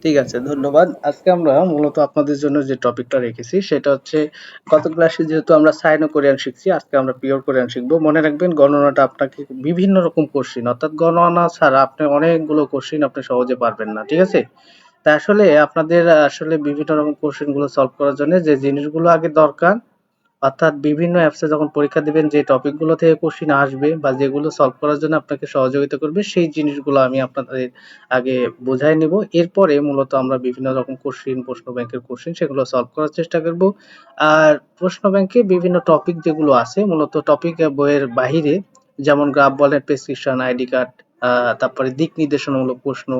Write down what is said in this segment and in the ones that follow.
ঠিক আছে, ধন্যবাদ। আজকে আমরা মূলত আপনাদের জন্য যে টপিকটা রেখেছি সেটা হচ্ছে গত ক্লাসে যেহেতু আমরা সাইনো কোরিয়ান শিখছি, আজকে আমরা পিওর কোরিয়ান শিখবো। মনে রাখবেন গণনাটা আপনাকে বিভিন্ন রকম কোশ্চিন অর্থাৎ গণনা ছাড়া আপনি অনেকগুলো কোশ্চিন আপনি সহজে পারবেন না। ঠিক আছে? তা আসলে আপনাদের আসলে বিভিন্ন রকম কোশ্চিন গুলো সলভ করার জন্য যে জিনিসগুলো আগে দরকার, অর্থাৎ বিভিন্ন অ্যাপসে যখন পরীক্ষা দিবেন যে টপিকগুলো থেকে কোশ্চিন আসবে বা যেগুলো সলভ করার জন্য আপনাকে সহযোগিতা করবে সেই জিনিসগুলো আমি আপনাদের আগে বোঝাই নেব। এরপরে মূলত আমরা বিভিন্ন রকম কোশ্চিন, প্রশ্ন ব্যাংকের কোশ্চিন সেগুলো সলভ করার চেষ্টা করব। আর প্রশ্ন ব্যাংকে বিভিন্ন টপিক যেগুলো আছে মূলত টপিক বইয়ের বাহিরে, যেমন গ্রাফ বলেন, প্রেসক্রিপশন, আইডি কার্ড, তারপরে দিক নির্দেশনামূলক প্রশ্ন,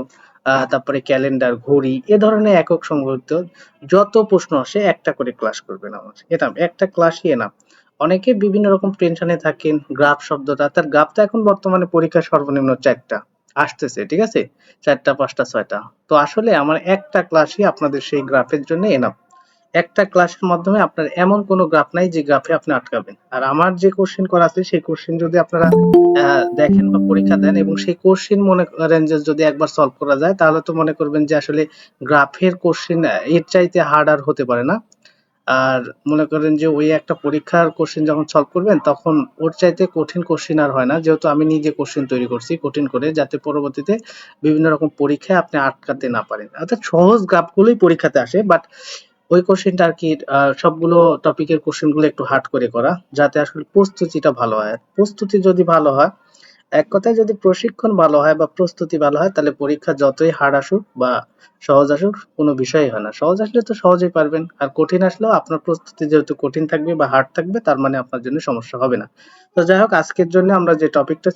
তারপরে ক্যালেন্ডার, ঘড়ি এ ধরনের একক সংবলিত যত প্রশ্ন আসে একটা করে ক্লাস করবেন আমার। এটা একটা ক্লাসই এনাফ। অনেকে বিভিন্ন রকম টেনশনে থাকেন। গ্রাফ শব্দটা, তার গ্রাফ তো এখন বর্তমানে পরীক্ষায় সর্বনিম্ন ৪ টা আসতেছে। ঠিক আছে? ৪ টা, ৫ টা, ৬ টা। তো আসলে আমার একটা ক্লাসই আপনাদের সেই গ্রাফের জন্য এনাফ। একটা ক্লাসের মাধ্যমে আপনার এমন কোনো গ্রাফ নাই যে গ্রাফে আপনি আটকাবেন। আর আমার যে কোশ্চেন করা আছে সেই কোশ্চেন যদি আপনারা দেখেন বা পরীক্ষা দেন এবং সেই কোশ্চেন মনে করেন যে যদি একবার সলভ করা যায় তাহলে তো মনে করবেন যে আসলে গ্রাফের কোশ্চেন এর চাইতে হার্ড আর হতে পারে না। আর মনে করেন যে ওই একটা পরীক্ষার কোশ্চেন যখন সলভ করবেন তখন ওর চাইতে কঠিন কোশ্চেন আর হয় না, যেহেতু আমি নিজে কোশ্চেন তৈরি করছি কঠিন করে, যাতে পরবর্তীতে বিভিন্ন রকম পরীক্ষায় আপনি আটকাতে না পারেন। অর্থাৎ সহজ গ্রাফগুলোই পরীক্ষাতে আসে, বাট ওই কোশ্চেনটা আর কি সবগুলো টপিকের কোশ্চেন গুলো একটু হার্ড করে করা, যাতে আসলে প্রস্তুতিটা ভালো হয়। প্রস্তুতি যদি ভালো হয়, এক কথায় যদি প্রশিক্ষণ ভালো হয় বা প্রস্তুতি ভালো হয়, তাহলে পরীক্ষা যতই হার্ড আসুক বা সহজ আসুক কোনো বিষয়ই হয় না। সহজ আসলে তো সহজেই পারবেন, আর কঠিন আসলেও আপনার প্রস্তুতি যেহেতু কঠিন থাকবে বা হার্ড থাকবে, তার মানে আপনার জন্য সমস্যা হবে না। তো যাই হোক, আজকের জন্য আমরা যে টপিকটা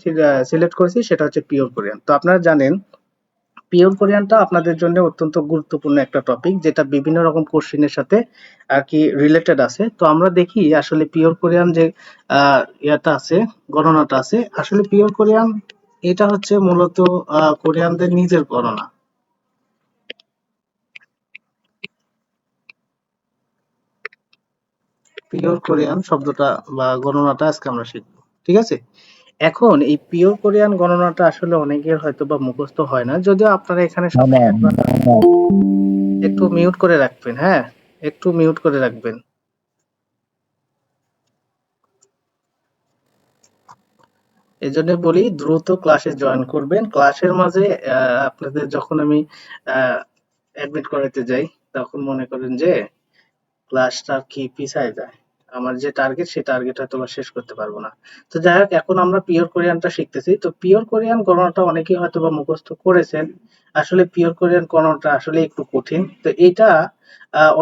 সিলেক্ট করেছি সেটা হচ্ছে পিওর কোরিয়ান। তো আপনারা জানেন পিওর কোরিয়ানটা আপনাদের জন্য অত্যন্ত গুরুত্বপূর্ণ একটা টপিক, যেটা বিভিন্ন রকম কোশ্চেনের সাথে আর কি রিলেটেড আছে। তো আমরা দেখি আসলে পিওর কোরিয়ান যে ইয়াটা আছে, গণনাটা আছে, আসলে পিওর কোরিয়ান এটা হচ্ছে মূলত কোরিয়ানদের নিজের গণনা। পিওর কোরিয়ান শব্দটা বা গণনাটা আজকে আমরা শিখবো। ঠিক আছে? এখন এই পিওর কোরিয়ান গণনাটা আসলে অনেকের হয়তো বা মুখস্থ হয় না, যদিও আপনারা এখানে সবাই একটু মিউট করে রাখবেন। হ্যাঁ, একটু মিউট করে রাখবেন। এজন্য বলি দ্রুত ক্লাসে জয়েন করবেন। ক্লাসের মাঝে আপনাদের যখন আমি অ্যাডমিট করাতে যাই তখন মনে করেন যে ক্লাসটা কি পিছায় যায়। আমার যে টার্গেট সেই টার্গেট হয়তো বা শেষ করতে পারবো না। তো যাই হোক, এখন আমরা পিওর কোরিয়ানটা শিখতেছি। তো পিওর কোরিয়ান গণনাটা অনেকেই হয়তো বা মুখস্থ করেছেন। আসলে পিওর কোরিয়ান গণনাটা আসলে একটু কঠিন। তো এটা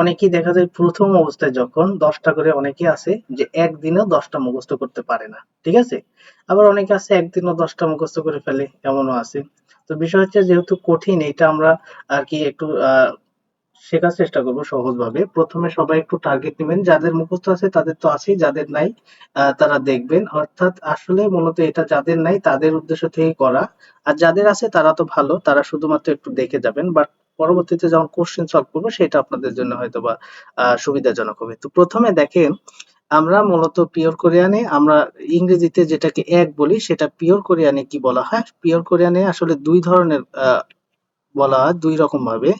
অনেকেই দেখা যায় প্রথম অবস্থায় যখন ১০টা করে, অনেকে আছে যে একদিনেও ১০টা মুখস্থ করতে পারে না। ঠিক আছে? আবার অনেকে আছে একদিনও ১০টা মুখস্থ করে ফেলে, এমনও আছে। তো বিষয় হচ্ছে যেহেতু কঠিন, এটা আমরা আর কি একটু শেখার চেষ্টা করব সহজভাবে। প্রথমে সবাই একটু টার্গেট নিবেন। যাদের মুখস্থ আছে তাদের তো আছেই, যাদের নাই তারা দেখবেন। অর্থাৎ আসলে মূলত এটা যাদের নাই তাদের উদ্দেশ্য থেকেই করা। আর যাদের আছে তারা তো ভালো, তারা শুধুমাত্র একটু দেখে যাবেন। বাট পরবর্তীতে যখন কোশ্চেন সলভ করবো সেটা আপনাদের জন্য হয়তোবা সুবিধাজনক হবে। তো প্রথমে দেখেন, আমরা মূলত পিওর কোরিয়ানে আমরা ইংরেজিতে যেটাকে এক বলি সেটা পিওর কোরিয়ানে কি বলা হয়? পিওর কোরিয়ানে আসলে ২ ধরনের বলা হয় ২ রকম ভাবে।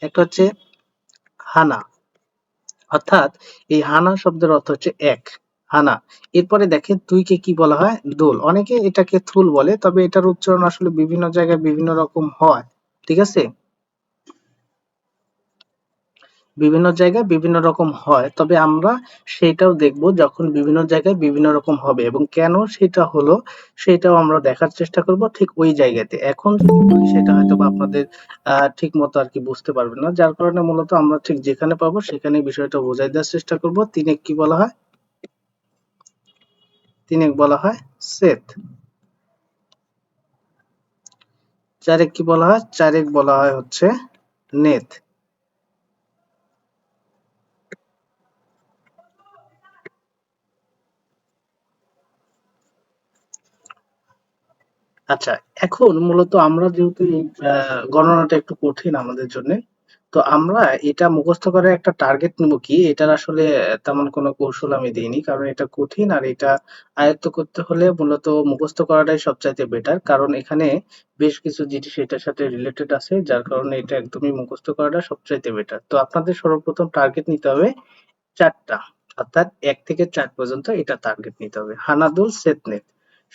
একটা হচ্ছে হানা, অর্থাৎ এই হানা শব্দের অর্থ হচ্ছে এক, হানা। এরপরে দেখেন ২ কে কি বলা হয়? দোল। অনেকে এটাকে থুল বলে, তবে এটার উচ্চারণ আসলে বিভিন্ন জায়গায় বিভিন্ন রকম হয়। ঠিক আছে? বিভিন্ন জায়গায় বিভিন্ন রকম হয়। তবে আমরা সেটাও দেখব যখন বিভিন্ন জায়গায় বিভিন্ন রকম হবে এবং কেন সেটা হলো সেটাও আমরা দেখার চেষ্টা করব ঠিক ওই জায়গাতে। এখন যদি বলি সেটা হয়তোবা আপনাদের ঠিকমতো আরকি বুঝতে পারবেন না। যার কারণে মূলত আমরা ঠিক যেখানে পাবো সেখানেই বিষয়টা বোঝায় দেওয়ার চেষ্টা করব। ৩ কি বলা হয়? ৩ বলা হয় সেট। ৪ কি বলা হয়? ৪ বলা হয় হচ্ছে নেত। আচ্ছা, এখন মূলত আমরা যেহেতু এই গণনাটা একটু কঠিন আমাদের জন্যে। তো আমরা এটা মুখস্থ করার একটা টার্গেট নিব কি, এটার আসলে তেমন কোনো কৌশল আমি দিইনি, কারণ এটা কঠিন আর এটা আয়ত্ত করতে হলে মূলত মুখস্থ করাটাই সবচাইতে বেটার, কারণ এখানে বেশ কিছু জিনিস এটার সাথে রিলেটেড আছে, যার কারণে এটা একদমই মুখস্থ করাটা সবচাইতে বেটার। তো আপনাদের সর্বপ্রথম টার্গেট নিতে হবে ৪টা, অর্থাৎ ১ থেকে ৪ পর্যন্ত এটা টার্গেট নিতে হবে। হানাদুল সেতনেত।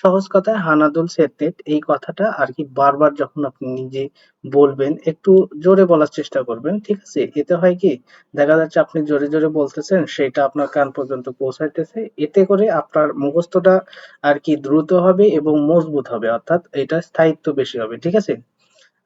সহজ কথায় হানাদুল সেতনেত এই কথাটা আরকি বারবার যখন আপনি নিজে বলবেন, একটু জোরে বলার চেষ্টা করবেন, ঠিক আছে? এতে হয় কি? দেখা যাচ্ছে আপনি জোরে, জোরে বলতেছেন, সেটা আপনার কান পর্যন্ত পৌঁছাইতেছে। এতে করে আপনার মুখস্থটা আরকি দ্রুত হবে এবং মজবুত হবে। অর্থাৎ এটার স্থায়িত্ব বেশি হবে, ঠিক আছে?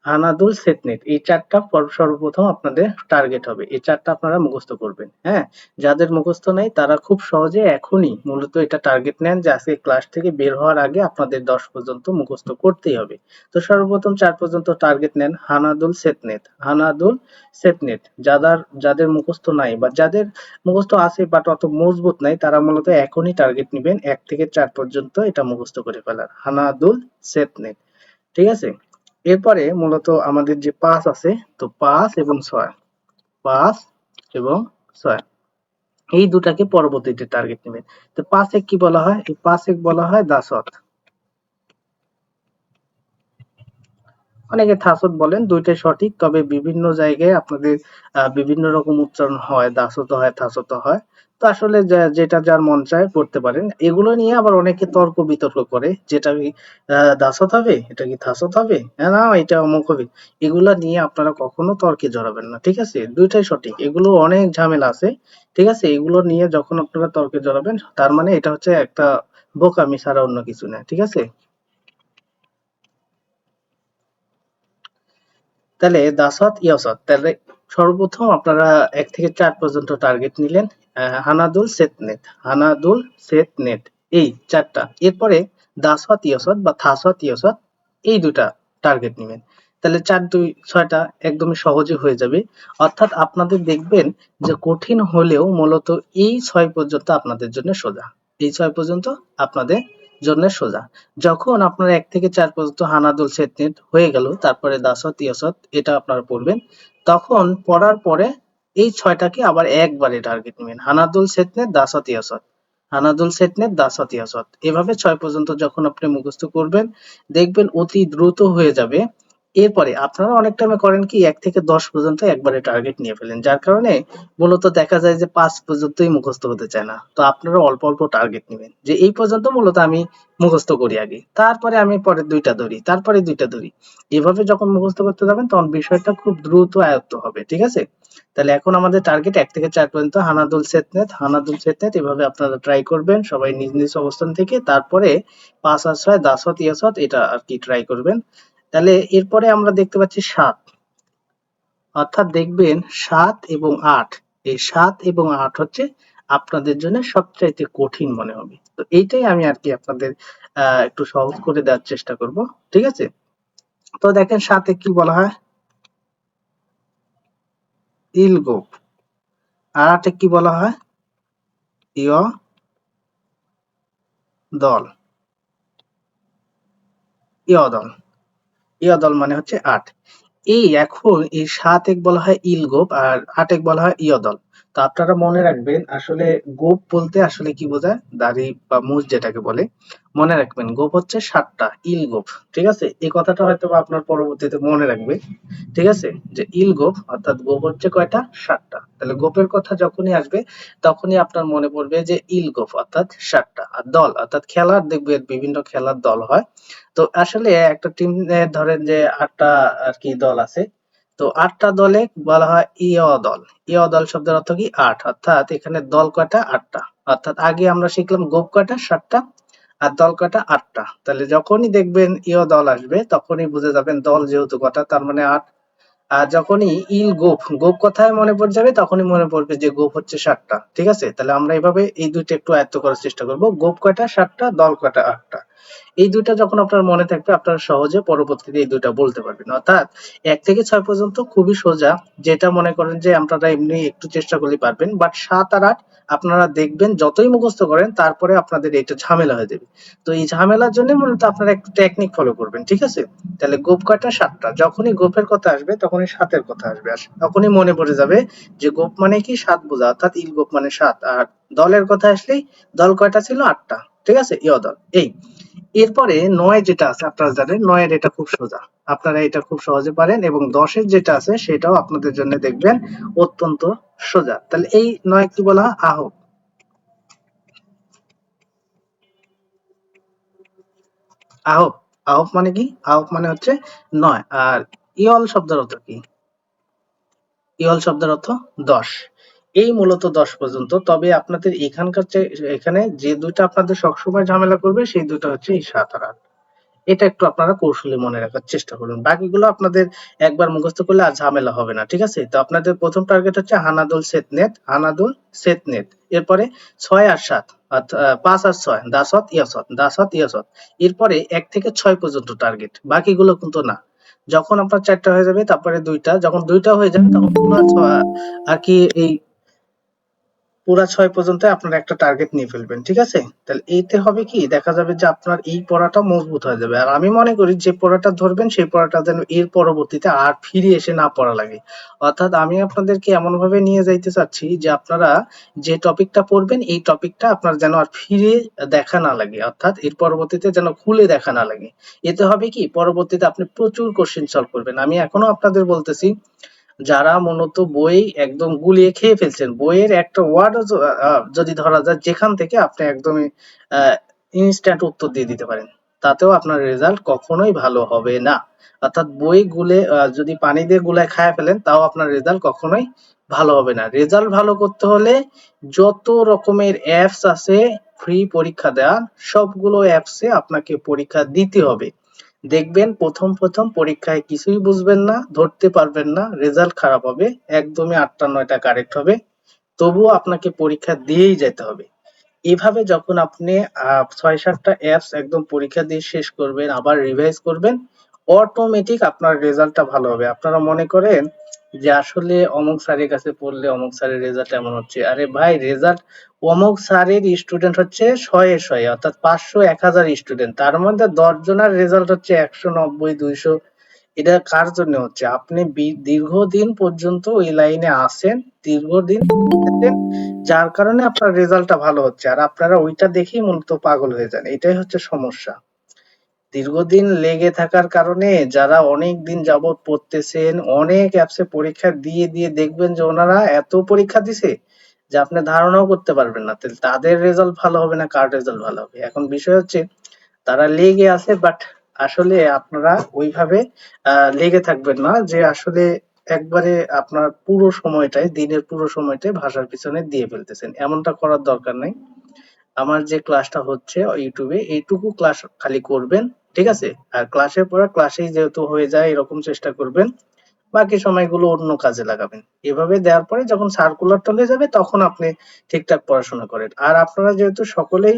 আনাদুল সেটনেট এই ৪ টা সর্বপ্রথম আপনাদের টার্গেট হবে। এই ৪ টা আপনারা মুখস্থ করবেন। হ্যাঁ? যাদের মুখস্থ নেই তারা খুব সহজে এখনই মূলত এটা টার্গেট নেন যে আজকে ক্লাস থেকে বের হওয়ার আগে আপনাদের ১০ পর্যন্ত মুখস্থ করতেই হবে। তো সর্বপ্রথম ৪ পর্যন্ত টার্গেট নেন হানাদুল সেটনেট। হানাদুল সেটনেট যাদের মুখস্থ নাই বা যাদের মুখস্থ আছে বাট অত মজবুত নাই, তারা মূলত এখনই টার্গেট নিবেন ১ থেকে ৪ পর্যন্ত এটা মুখস্থ করে ফেলার। হানাদুল সেটনেট। ঠিক আছে? এরপরে মূলত আমাদের যে ৫ আছে, তো ৫ এবং ৬, ৫ এবং ৬ এই দুটাকে পরবর্তীতে টার্গেট নেবেন। তো ৫ এ কি বলা হয়? এই ৫ এ বলা হয় দাসত। অনেকে থাসত বলেন, দুইটাই সঠিক, তবে বিভিন্ন জায়গায় আপনাদের বিভিন্ন রকম উচ্চারণ হয়, দাসত হয়, থাসত হয়। তো আসলে যেটা যার মন চায় পড়তে পারেন। এগুলো নিয়ে আবার অনেকে তর্ক বিতর্ক করে, যেটা কি দাসত হবে, এটা কি থাসত হবে, না এটা অমুক হবে। এগুলা নিয়ে আপনারা কখনো তর্কে জড়াবেন না, ঠিক আছে? দুইটাই সঠিক, এগুলো অনেক ঝামেলা আছে, ঠিক আছে? এগুলো নিয়ে যখন আপনারা তর্কে জড়াবেন, তার মানে এটা হচ্ছে একটা বোকামি ছাড়া অন্য কিছু না, ঠিক আছে? তাহলে দাসত ইয়সত, তাহলে সর্বপ্রথম আপনারা ১ থেকে ৪ পর্যন্ত টার্গেট নিলেন। হানাদুল সেতনেত, হানাদুল সেতনেত এই ৪ টা। এরপরে দাসত ইয়সত বা থাসত ইয়সত এই ২ টা টার্গেট নিবেন। তাহলে ৪, ২, ৬ টা একদমই সহজে হয়ে যাবে। অর্থাৎ আপনাদের দেখবেন যে কঠিন হলেও মূলত এই ৬ পর্যন্ত আপনাদের জন্য সোজা। এই ৬ পর্যন্ত আপনাদের জন্য সোজা। যখন আপনার ১ থেকে ৪ পর্যন্ত হানাদুল সেতনেত হয়ে গেল, তারপরে দাসত ইয়াসত এটা আপনারা পড়বেন। তখন পড়ার পরে এই ৬ টাকে আবার একবারে টার্গেট নিবেন। হানাদুল সেতনেত, দাসত ইয়াসত। হানাদুল সেতনেত, দাসত ইয়াসত। এভাবে ৬ পর্যন্ত যখন আপনি মুখস্থ করবেন, দেখবেন অতি দ্রুত হয়ে যাবে। এরপরে আপনারা অনেক টাইমে করেন কি ১ থেকে ১০ পর্যন্ত একবারে টার্গেট নিয়ে ফেলেন। যার কারণে মূলত দেখা যায় যে ৫ পর্যন্তই মুখস্থ হতে চায় না। তো আপনারা অল্প, অল্প টার্গেট নিবেন। যে এই পর্যন্ত মূলত আমি মুখস্থ করি আগে। তারপরে আমি পরের ২ টা ধরি, তারপরে ২ টা ধরি। এভাবে যখন মুখস্থ করতে যাবেন তখন বিষয়টা খুব দ্রুত আয়ত্ত হবে। ঠিক আছে? তাহলে এখন আমাদের টার্গেট ১ থেকে ৪ পর্যন্ত হানাদুল সেতনেত, হানাদুল সেতনেত এভাবে আপনারা ট্রাই করবেন সবাই নিজ, নিজ অবস্থান থেকে। তারপরে ৫ আর ৬ দাসত ইয়াসত এটা আরকি ট্রাই করবেন। তাহলে এরপরে আমরা দেখতে পাচ্ছি ৭, অর্থাৎ দেখবেন ৭ এবং ৮, এই ৭ এবং ৮ হচ্ছে আপনাদের জন্য সবচাইতে কঠিন মনে হবে। তো এইটাই আমি আরকি আপনাদের একটু সহজ করে দেওয়ার চেষ্টা করব। ঠিক আছে? তো দেখেন ৭ এ কি বলা হয়? ইলগোপ। আর ৮ এ কি বলা হয়? ইয়দল। ইয়দল। ইয়দল মানে হচ্ছে ৮। এখন এই ৭ এক বলা হয় ইলগোপ আর ৮ এক বলা হয় ইয়দল। তো আপনারা মনে রাখবেন আসলে গোপ বলতে আসলে কি বোঝায়? দাড়ি বা মুছ যেটাকে বলে। মনে রাখবেন গোপ হচ্ছে ৭ টা, ইলগোপ। ঠিক আছে? এই কথাটা হয়তোবা আপনার পরবর্তীতে মনে রাখবে। ঠিক আছে? যে ইলগোপ অর্থাৎ গোপ হচ্ছে কয়টা? ৭ টা। তাহলে গোপের কথা যখনই আসবে তখনই আপনার মনে পড়বে যে ইলগোপ অর্থাৎ ৭ টা। আর দল অর্থাৎ খেলার দেখবেন বিভিন্ন খেলার দল হয়। তো আসলে একটা টিম ধরেন যে ৮ টা আরকি দল আছে। তো ৮ টা দলে বলা হয় ইয় দল। ইয় দল শব্দের অর্থ কি? ৮, অর্থাৎ এখানে দল কয়টা? ৮ টা। অর্থাৎ আগে আমরা শিখলাম গোপ কয়টা? ৭ টা। আর দল কয়টা? ৮ টা। তাহলে যখনই দেখবেন ইয় দল আসবে তখনই বুঝে যাবেন দল যেহেতু কটা তার মানে ৮। আর যখনই গোপ, গোপ কথায় মনে পড়ে যাবে তখনই মনে পড়বে যে গোপ হচ্ছে ৭ টা। ঠিক আছে? তাহলে আমরা এভাবে এই ২ টা একটু আয়ত্ত করার চেষ্টা করব। গোপ কয়টা? ৭ টা, দল কয়টা? ৮ টা। এই ২ টা যখন আপনার মনে থাকবে আপনারা সহজে পরবর্তীতে এই ২ টা বলতে পারবেন। অর্থাৎ ১ থেকে ৬ পর্যন্ত খুবই সোজা। যেটা মনে করেন যে আপনারা এমনি একটু চেষ্টা করলেই পারবেন। বাট ৭ আর ৮ আপনারা দেখবেন যতই মুখস্থ করেন তারপরে আপনাদের এটা ঝামেলা হয়ে যাবে। তো এই ঝামেলার জন্য মূলত আপনারা একটু টেকনিক ফলো করবেন। ঠিক আছে? তাহলে গোপ কয়টা? ৭ টা। যখনই গোপের কথা আসবে তখন তখনই ৭ এর কথা আসবে। আর তখনই মনে পড়ে যাবে যে গোপ মানে কি ৭ বোঝা, অর্থাৎ ইল গোপ মানে ৭। আর দলের কথা আসলেই দল কয়টা ছিল? ৮ টা। ঠিক আছে? ইয় দল। এই এরপরে ৯ যেটা আছে আপনারা জানেন ৯ এর এটা খুব সোজা। আপনারা এটা খুব সহজে পারেন এবং ১০ এর যেটা আছে সেটাও আপনাদের জন্য দেখবেন অত্যন্ত সোজা। তাহলে এই ৯ কি বলা হয়? আহব। আহব। আহব মানে কি? আহব মানে হচ্ছে ৯। আর ইয়ল শব্দের অর্থ কি? ইয়ল শব্দের অর্থ ১০। এই মূলত ১০ পর্যন্ত। তবে আপনাদের এখানকার এখানে যে ২ টা আপনাদের সবসময় ঝামেলা করবে সেই ২ টা হচ্ছে এই ৭ আর ৮। এটা একটু আপনারা কৌশলী মনে রাখার চেষ্টা করুন। বাকিগুলো আপনাদের একবার মুখস্থ করলে আর ঝামেলা হবে না। ঠিক আছে? তো আপনাদের ১ম টার্গেট হচ্ছে হানাদুল সেতনেত, হানাদুল সেতনেত। এরপরে ৬ আর ৭ ৫ আর ৬ দাসত ইয়াসত, দাসত ইয়াসত। এরপরে ১ থেকে ৬ পর্যন্ত টার্গেট। বাকিগুলো কিন্তু না। যখন আপনার ৪ টা হয়ে যাবে তারপরে ২ টা, যখন ২ টা হয়ে যাবে তখন পুরা আর কি এই পুরা ৬ পর্যন্ত আপনারা একটা টার্গেট নিয়ে ফেলবেন। ঠিক আছে? তাহলে এতে হবে কি? দেখা যাবে যে আপনার এই পড়াটা মজবুত হয়ে যাবে। আর আমি মনে করি যে পড়াটা ধরবেন সেই পড়াটা যেন এর পরবর্তীতে আর ফিরে এসে না পড়া লাগে। অর্থাৎ আমি আপনাদেরকে এমনভাবে নিয়ে যাইতে চাচ্ছি যে আপনারা যে টপিকটা পড়বেন এই টপিকটা আপনার যেন আর ফিরে দেখা না লাগে। অর্থাৎ এর পরবর্তীতে যেন খুলে দেখা না লাগে। এতে হবে কি? পরবর্তীতে আপনি প্রচুর কোশ্চেন সলভ করবেন। আমি এখনো আপনাদের বলতেছি যারা মূলত বই একদম গুলিয়ে খেয়ে ফেলছেন, বইয়ের একটা ওয়ার্ডও যদি ধরা যায় যেখান থেকে আপনি একদমই ইনস্ট্যান্ট উত্তর দিয়ে দিতে পারেন, তাতেও আপনার রেজাল্ট কখনোই ভালো হবে না। অর্থাৎ বই গুলে যদি পানি দিয়ে গুলায় খায় ফেলেন তাও আপনার রেজাল্ট কখনোই ভালো হবে না। রেজাল্ট ভালো করতে হলে যত রকমের অ্যাপস আছে ফ্রি পরীক্ষা দেওয়ার, সবগুলো অ্যাপসে আপনাকে পরীক্ষা দিতে হবে। দেখবেন প্রথম পরীক্ষায় কিছুই বুঝবেন না, ধরতে পারবেন না, রেজাল্ট খারাপ হবে, একদমই ৮টা ৯টা কারেক্ট হবে, তবুও আপনাকে পরীক্ষা দিয়েই যেতে হবে। এভাবে যখন আপনি ৬-৭টা অ্যাপস একদম পরীক্ষা দিয়ে শেষ করবেন, আবার রিভাইজ করবেন, অটোমেটিক আপনার রেজাল্টটা ভালো হবে। আপনারা মনে করেন যে আসলে অমুক স্যারের কাছে পড়লে অমুক স্যারের রেজাল্ট এমন হচ্ছে। আরে ভাই রেজাল্ট অমুক স্যারের স্টুডেন্ট হচ্ছে ১০০ অর্থাৎ ৫০০ ১০০০ স্টুডেন্ট। তার মধ্যে ১০ জনের রেজাল্ট হচ্ছে ১৯০ ২০০। এটা কার জন্য হচ্ছে? আপনি দীর্ঘদিন পর্যন্ত ওই লাইনে আছেন, দীর্ঘদিন আছেন, যার কারণে আপনার রেজাল্টটা ভালো হচ্ছে। আর আপনারা ওইটা দেখেই মূলত পাগল হয়ে যান। এটাই হচ্ছে সমস্যা। দীর্ঘদিন লেগে থাকার কারণে যারা অনেক দিন যাবৎ পড়তেছেন, অনেক অ্যাপসে পরীক্ষা দিয়ে দেখবেন যে ওনারা এত পরীক্ষা দিছে যে আপনি ধারণাও করতে পারবেন না। তাহলে তাদের রেজাল্ট ভালো হবে না কার রেজাল্ট ভালো হবে? এখন বিষয় হচ্ছে তারা লেগে আছে বাট আসলে আপনারা ওইভাবে লেগে থাকবেন না যে আসলে একবারে আপনার পুরো সময়টাই দিনের পুরো সময়টাই ভাষার পিছনে দিয়ে ফেলতেছেন। এমনটা করার দরকার নাই। আমার যে ক্লাসটা হচ্ছে ইউটিউবে এইটুকু ক্লাস খালি করবেন। ঠিক আছে? আর ক্লাসের পরে ক্লাসেই যেহেতু হয়ে যায় এরকম চেষ্টা করবেন। বাকি সময়গুলো অন্য কাজে লাগাবেন। এভাবে দেওয়ার পরে যখন সার্কুলারটা হয়ে যাবে তখন আপনি ঠিকঠাক পড়াশোনা করেন। আর আপনারা যেহেতু সকলেই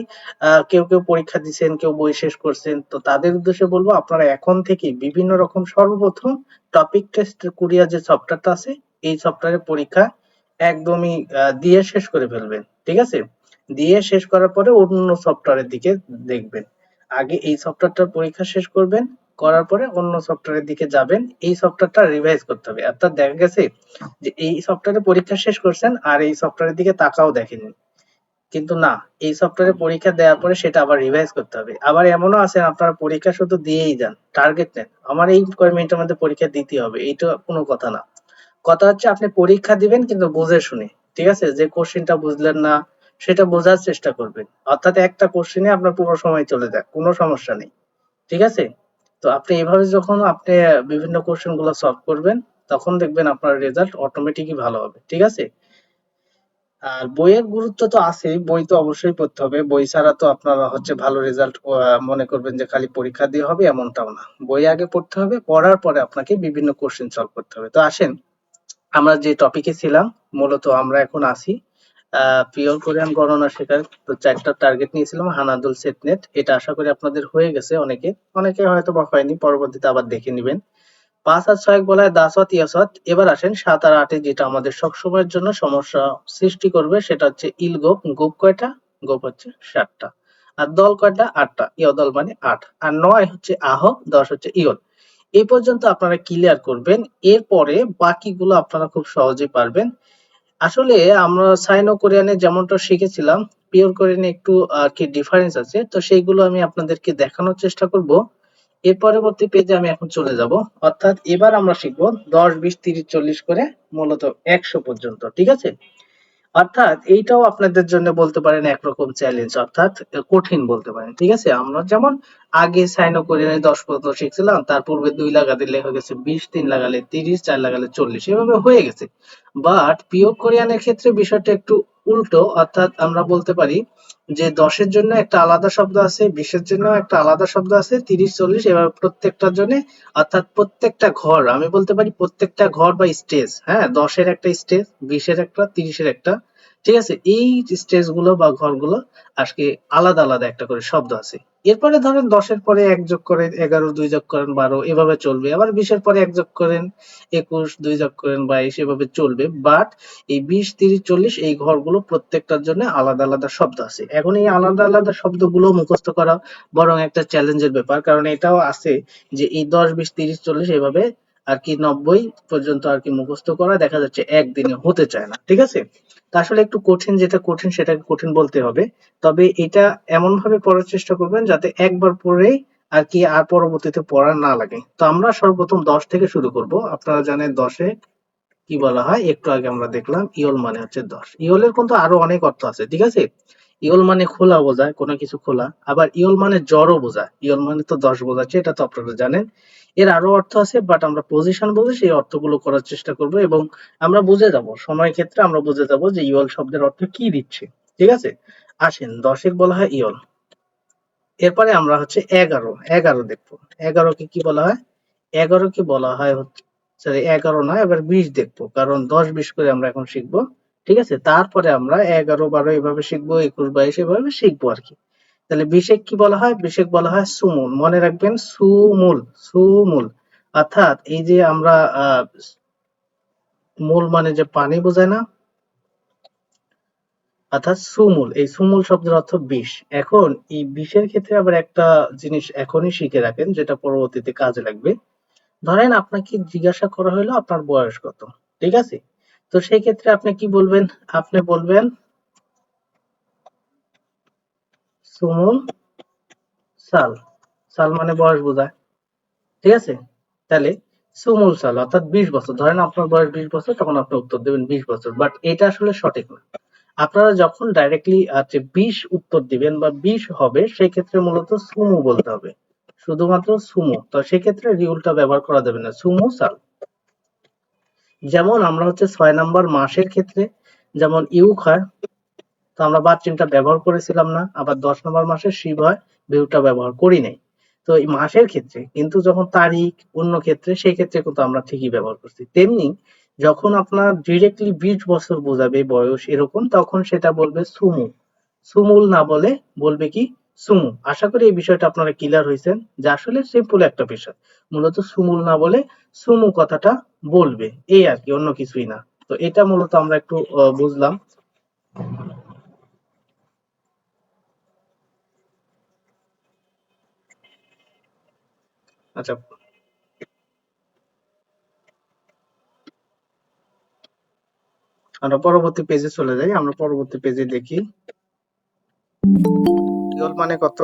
কেউ পরীক্ষা দিছেন, কেউ বই শেষ করছেন, তো তাদের উদ্দেশ্যে বলবো আপনারা এখন থেকেই বিভিন্ন রকম সর্বপ্রথম টপিক টেস্ট কুরিয়া যে সফটওয়্যারটা আছে এই সফটওয়্যারের পরীক্ষা একদমই দিয়ে শেষ করে ফেলবেন। ঠিক আছে? দিয়ে শেষ করার পরে অন্য সফটওয়্যারের দিকে দেখবেন। আগে এই সফটওয়্যারটার পরীক্ষা শেষ করবেন, করার পরে অন্য সফটওয়্যারের দিকে যাবেন। এই সফটওয়্যারটা রিভাইজ করতে হবে। অর্থাৎ দেখা গেছে যে এই সফটওয়্যারে পরীক্ষা শেষ করছেন আর এই সফটওয়্যারের দিকে তাকাও দেখেননি। কিন্তু না, এই সফটওয়্যারে পরীক্ষা দেওয়ার পরে সেটা আবার রিভাইজ করতে হবে। আবার এমনও আছে আপনারা পরীক্ষা শুধু দিয়েই যান। টার্গেট নেন। আমার এই কয় মিনিটের মধ্যে পরীক্ষা দিতেই হবে। এইটা কোনো কথা না। কথা হচ্ছে আপনি পরীক্ষা দিবেন কিন্তু বুঝে শুনে। ঠিক আছে? যে কোশ্চেনটা বুঝলেন না সেটা বোঝার চেষ্টা করবেন। অর্থাৎ একটা কোশ্চেনে আপনার পুরো সময় চলে যায়। কোনো সমস্যা নেই। ঠিক আছে? তো আপনি এভাবে যখন আপনি বিভিন্ন কোশ্চেন গুলো সলভ করবেন তখন দেখবেন আপনার রেজাল্ট অটোমেটিকই ভালো হবে। ঠিক আছে? আর বইয়ের গুরুত্ব তো আছেই, বই তো অবশ্যই পড়তে হবে। বই ছাড়া তো আপনারা হচ্ছে ভালো রেজাল্ট মনে করবেন যে খালি পরীক্ষা দিয়ে হবে এমনটাও না। বই আগে পড়তে হবে, পড়ার পরে আপনাকে বিভিন্ন কোশ্চেন সলভ করতে হবে। তো আসেন আমরা যে টপিকে ছিলাম, মূলত আমরা এখন আছি পিওর কোরিয়ান গণনা শেখার। তো ৪টা টার্গেট নিয়েছিলাম হানাদুল সেটনেট। এটা আশা করি আপনাদের হয়ে গেছে অনেকে হয়তো বা হয়নি, পরবর্তীতে আবার দেখে নিবেন। ৫ আর ৬ বলা হয় দাসওয়াত ইয়াসওয়াত। এবার আসেন ৭ আর ৮ এ যেটা আমাদের সবসময়ের জন্য সমস্যা সৃষ্টি করবে সেটা হচ্ছে ইলগোপ। গোপ কয়টা? গোপ হচ্ছে ৭ টা। আর দল কয়টা? ৮ টা। ইয়দল মানে ৮। আর ৯ হচ্ছে আহব, ১০ হচ্ছে ইয়ল। এই পর্যন্ত আপনারা ক্লিয়ার করবেন। এরপরে বাকিগুলো আপনারা খুব সহজেই পারবেন। আসলে আমরা সাইনো কোরিয়ানে যেমনটা শিখেছিলাম, পিওর কোরিয়ানে একটু আরকি ডিফারেন্স আছে। তো সেইগুলো আমি আপনাদেরকে দেখানোর চেষ্টা করব। এর পরবর্তী পেজে আমি এখন চলে যাব। অর্থাৎ এবার আমরা শিখব ১০, ২০, ৩০, ৪০ করে মূলত ১০০ পর্যন্ত। ঠিক আছে? অর্থাৎ এইটাও আপনাদের জন্য বলতে পারেন একরকম চ্যালেঞ্জ, অর্থাৎ কঠিন বলতে পারেন। ঠিক আছে? আমরা যেমন আগে সাইনো কোরিয়ানে ১০ পর্যন্ত শিখছিলাম, তার পূর্বে ২ লাগাতে হয়ে গেছে ২০, ৩ লাগালে ৩০, ৪ লাগালে ৪০, এভাবে হয়ে গেছে। বাট পিওর কোরিয়ানের ক্ষেত্রে বিষয়টা একটু উল্টো, অর্থাৎ আমরা বলতে পারি যে ১০ এর জন্য একটা আলাদা শব্দ আছে, ২০ এর জন্য একটা আলাদা শব্দ আছে, ৩০, ৪০ এবার প্রত্যেকটার জন্য, অর্থাৎ প্রত্যেকটা ঘর, আমি বলতে পারি প্রত্যেকটা ঘর বা স্টেজ, হ্যাঁ, ১০ এর একটা স্টেজ, ২০ এর একটা, ৩০ এর একটা, ঠিক আছে? এই স্টেজ গুলো বা ঘরগুলো আজকে আলাদা আলাদা একটা করে শব্দ আছে। এরপরে ধরেন ১০ এর পরে ১ যোগ করেন ১১, ২ যোগ করেন ১২, এভাবে চলবে। আবার ২০ এর পরে ১ যোগ করেন ২১, ২ যোগ করেন ২২, এভাবে চলবে। বাট এই ২০, ৩০, ৪০ এই ঘরগুলো প্রত্যেকটার জন্য আলাদা আলাদা শব্দ আছে। এখন এই আলাদা আলাদা শব্দগুলো মুখস্থ করা বরং একটা চ্যালেঞ্জের ব্যাপার, কারণ এটাও আছে যে এই ১০, ২০, ৩০, ৪০ এভাবে আর কি ৯০ পর্যন্ত আর কি মুখস্থ করা দেখা যাচ্ছে একদিনে হতে চায় না। ঠিক আছে? তা আসলে একটু কঠিন, যেটা কঠিন সেটাকে কঠিন বলতে হবে। তবে এটা এমন ভাবে পড়ার চেষ্টা করবেন যাতে একবার পড়েই আর কি আর পরবর্তীতে পড়া না লাগে। তো আমরা সর্বপ্রথম ১০ থেকে শুরু করব। আপনারা জানেন ১০ এ কি বলা হয়? একটু আগে আমরা দেখলাম ইয়ল মানে হচ্ছে ১০। ইয়লের কিন্তু আরো অনেক অর্থ আছে। ঠিক আছে? ইয়ল মানে খোলা বোঝায়, কোনো কিছু খোলা। আবার ইয়ল মানে জড়ও বোঝায়। ইয়ল মানে তো ১০ বোঝাচ্ছে, এটা তো আপনারা জানেন। এর আরো অর্থ আছে, বাট আমরা পজিশন বুঝে সেই অর্থগুলো করার চেষ্টা করব এবং আমরা বুঝে যাব। সময় ক্ষেত্রে আমরা বুঝে যাব যে ইয়ল শব্দের অর্থ কি দিচ্ছে। ঠিক আছে? আসেন ১০ এর বলা হয় ইয়ল। এরপরে আমরা হচ্ছে ১১, ১১ দেখবো। ১১ কে কি বলা হয়? ১১ কে বলা হয় হচ্ছে, সরি ১১ নয়, এবার ২০ দেখবো। কারণ ১০, ২০ করে আমরা এখন শিখবো। ঠিক আছে? তারপরে আমরা ১১, ১২ এভাবে শিখবো, ২১, ২২ এভাবে শিখবো আরকি। তাহলে বিশেক কি বলা হয়? বিশেক বলা হয় সুমুল। মনে রাখবেন সুমুল, সুমুল। অর্থাৎ এই যে আমরা মূল মানে যে পানি বোঝায় না? অর্থাৎ সুমুল, এই সুমুল শব্দের অর্থ বিষ। এখন এই বিষের ক্ষেত্রে আবার একটা জিনিস এখনই শিখে রাখেন, যেটা পরবর্তীতে কাজে লাগবে। ধরেন আপনাকে জিজ্ঞাসা করা হলো আপনার বয়স কত? ঠিক আছে? তো সেই ক্ষেত্রে আপনি কি বলবেন? আপনি বলবেন সুমুল সাল। সাল মানে বয়স বোঝায়। ঠিক আছে? তাহলে সুমুল সাল অর্থাৎ ২০ বছর। ধরেন আপনার বয়স ২০ বছর, তখন আপনি উত্তর দেবেন ২০ বছর। বাট এটা আসলে সঠিক না। আপনারা যখন ডাইরেক্টলি ২০ উত্তর দিবেন বা ২০ হবে, সেক্ষেত্রে মূলত সুমু বলতে হবে। শুধুমাত্র সুমু। তো সেক্ষেত্রে রিউলটা ব্যবহার করা যাবে না। সুমু সাল। যেমন আমরা হচ্ছে ৬ নাম্বার মাসের ক্ষেত্রে যেমন ইউক হয়, তো আমরা বা চিহ্নটা ব্যবহার করেছিলাম না। আবার ১০ নম্বর মাসে শিব হয়, বিহুটা ব্যবহার করি নাই। তো এই মাসের ক্ষেত্রে কিন্তু যখন তারিখ অন্য ক্ষেত্রে, সেই ক্ষেত্রে কিন্তু আমরা ঠিকই ব্যবহার করছি। তেমনি যখন আপনার ডিরেক্টলি ২০ বছর বোঝাবে বয়স এরকম, তখন সেটা বলবে সুমু। সুমুল না বলে বলবে কি? সুমু। আশা করি এই বিষয়টা আপনারা ক্লিয়ার হইছেন যে আসলে সিম্পল একটা বিষয়। মূলত সুমুল না বলে সুমু কথাটা বলবে। এই আরকি, অন্য কিছুই না। তো এটা মূলত আমরা একটু বুঝলাম। আচ্ছা, আমরা পরবর্তী পেজে চলে যাই। আমরা পরবর্তী পেজে দেখি ইয়ল মানে কত।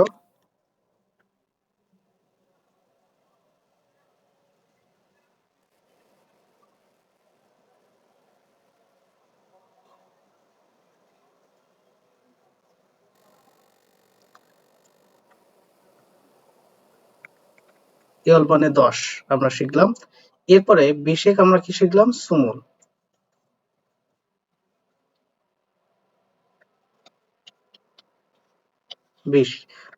ইয়ল মানে ১০ আমরা শিখলাম। এরপরে বিশেক আমরা কি শিখলাম? সুমুল। ২০।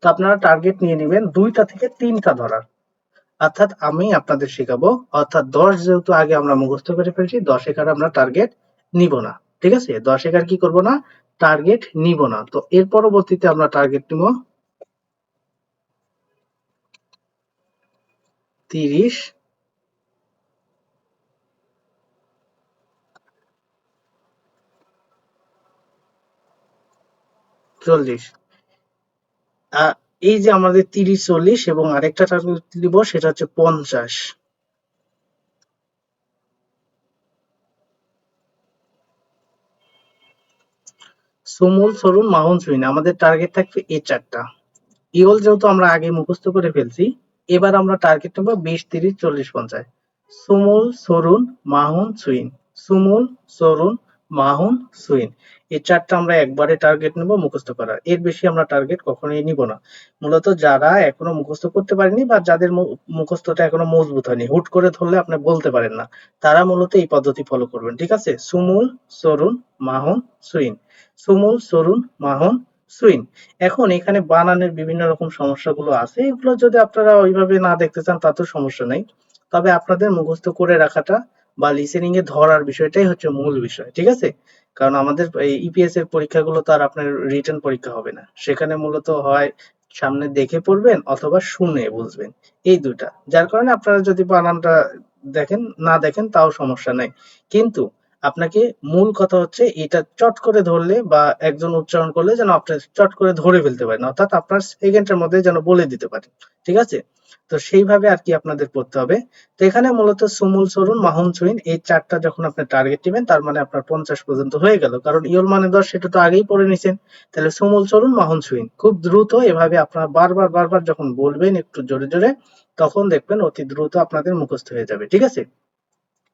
তো আপনারা টার্গেট নিয়ে নিবেন ২টা থেকে ৩টা ধরার। অর্থাৎ আমি আপনাদের শেখাবো, অর্থাৎ ১০ যেহেতু আগে আমরা মুখস্থ করে ফেলছি, ১০ এর আমরা টার্গেট নিব না। ঠিক আছে? ১০ এর কি করব না? টার্গেট নিব না। তো এর পরবর্তীতে আমরা টার্গেট নিব ৩০, ৪০। এই যে আমাদের 30 40 এবং আরেকটা টার্গেট দিব সেটা হচ্ছে 50। সুমুল, সরুন, মাহুন, সুইন আমাদের টার্গেট থাকবে এই চারটা। ইওল যেহেতু আমরা আগে মুখস্থ করে ফেলছি, এবার আমরা টার্গেট নেবো 20 30 40 50। সুমুল, সরুন, মাহুন, সুইন। সুমুল, সরুন, মাহুন, সুইন। এই চারটা আমরা একবারে টার্গেট নেব মুখস্থ করার, এর বেশি আমরা টার্গেট কখনোই নিব না। মূলত যারা এখনো মুখস্থ করতে পারেনি বা যাদের মুখস্থটা এখনো মজবুত হয়নি, হুট করে ধরলে আপনি বলতে পারেন না, তারা মূলত এই পদ্ধতি ফলো করবেন। ঠিক আছে, সুমুল, সরুন, মাহুন, সুইন। সুমুল, সরুন, মাহুন, সুইন। এখন এখানে বানানের বিভিন্ন রকম সমস্যাগুলো আছে, এগুলো যদি আপনারা ওইভাবে না দেখতে চান তাতেও সমস্যা নাই। তবে আপনাদের মুখস্থ করে রাখাটা বা লিসেনিং এ ধরার বিষয়টাই হচ্ছে মূল বিষয়। ঠিক আছে, কারণ আমাদের এই ইপিএস এর পরীক্ষাগুলো তো আর আপনার রিটেন পরীক্ষা হবে না, সেখানে মূলত হয় সামনে দেখে পড়বেন অথবা শুনে বুঝবেন, এই দুটা। যার কারণে আপনারা যদি বানানটা দেখেন না দেখেন তাও সমস্যা নাই, কিন্তু আপনাকে মূল কথা হচ্ছে এটা চট করে ধরলে বা একজন উচ্চারণ করলে যেন আপনি চট করে ধরে ফেলতে পারেন, অর্থাৎ আপনার সেকেন্ডের মধ্যে যেন বলে দিতে পারেন। ঠিক আছে, তো সেইভাবে আর কি আপনাদের পড়তে হবে। তো এখানে মূলত সুমুল, সরুন, মাহুন, সুইন এই চারটা যখন আপনি টার্গেট দিবেন তার মানে আপনার 50 পর্যন্ত হয়ে গেল, কারণ ইয়ল মানে 10 সেটা তো আগেই পড়ে নিছেন। তাহলে সুমুল, সরুন, মাহুন, সুইন খুব দ্রুত এভাবে আপনারা বারবার বারবার যখন বলবেন একটু জোরে জোরে, তখন দেখবেন অতি দ্রুত আপনাদের মুখস্থ হয়ে যাবে। ঠিক আছে,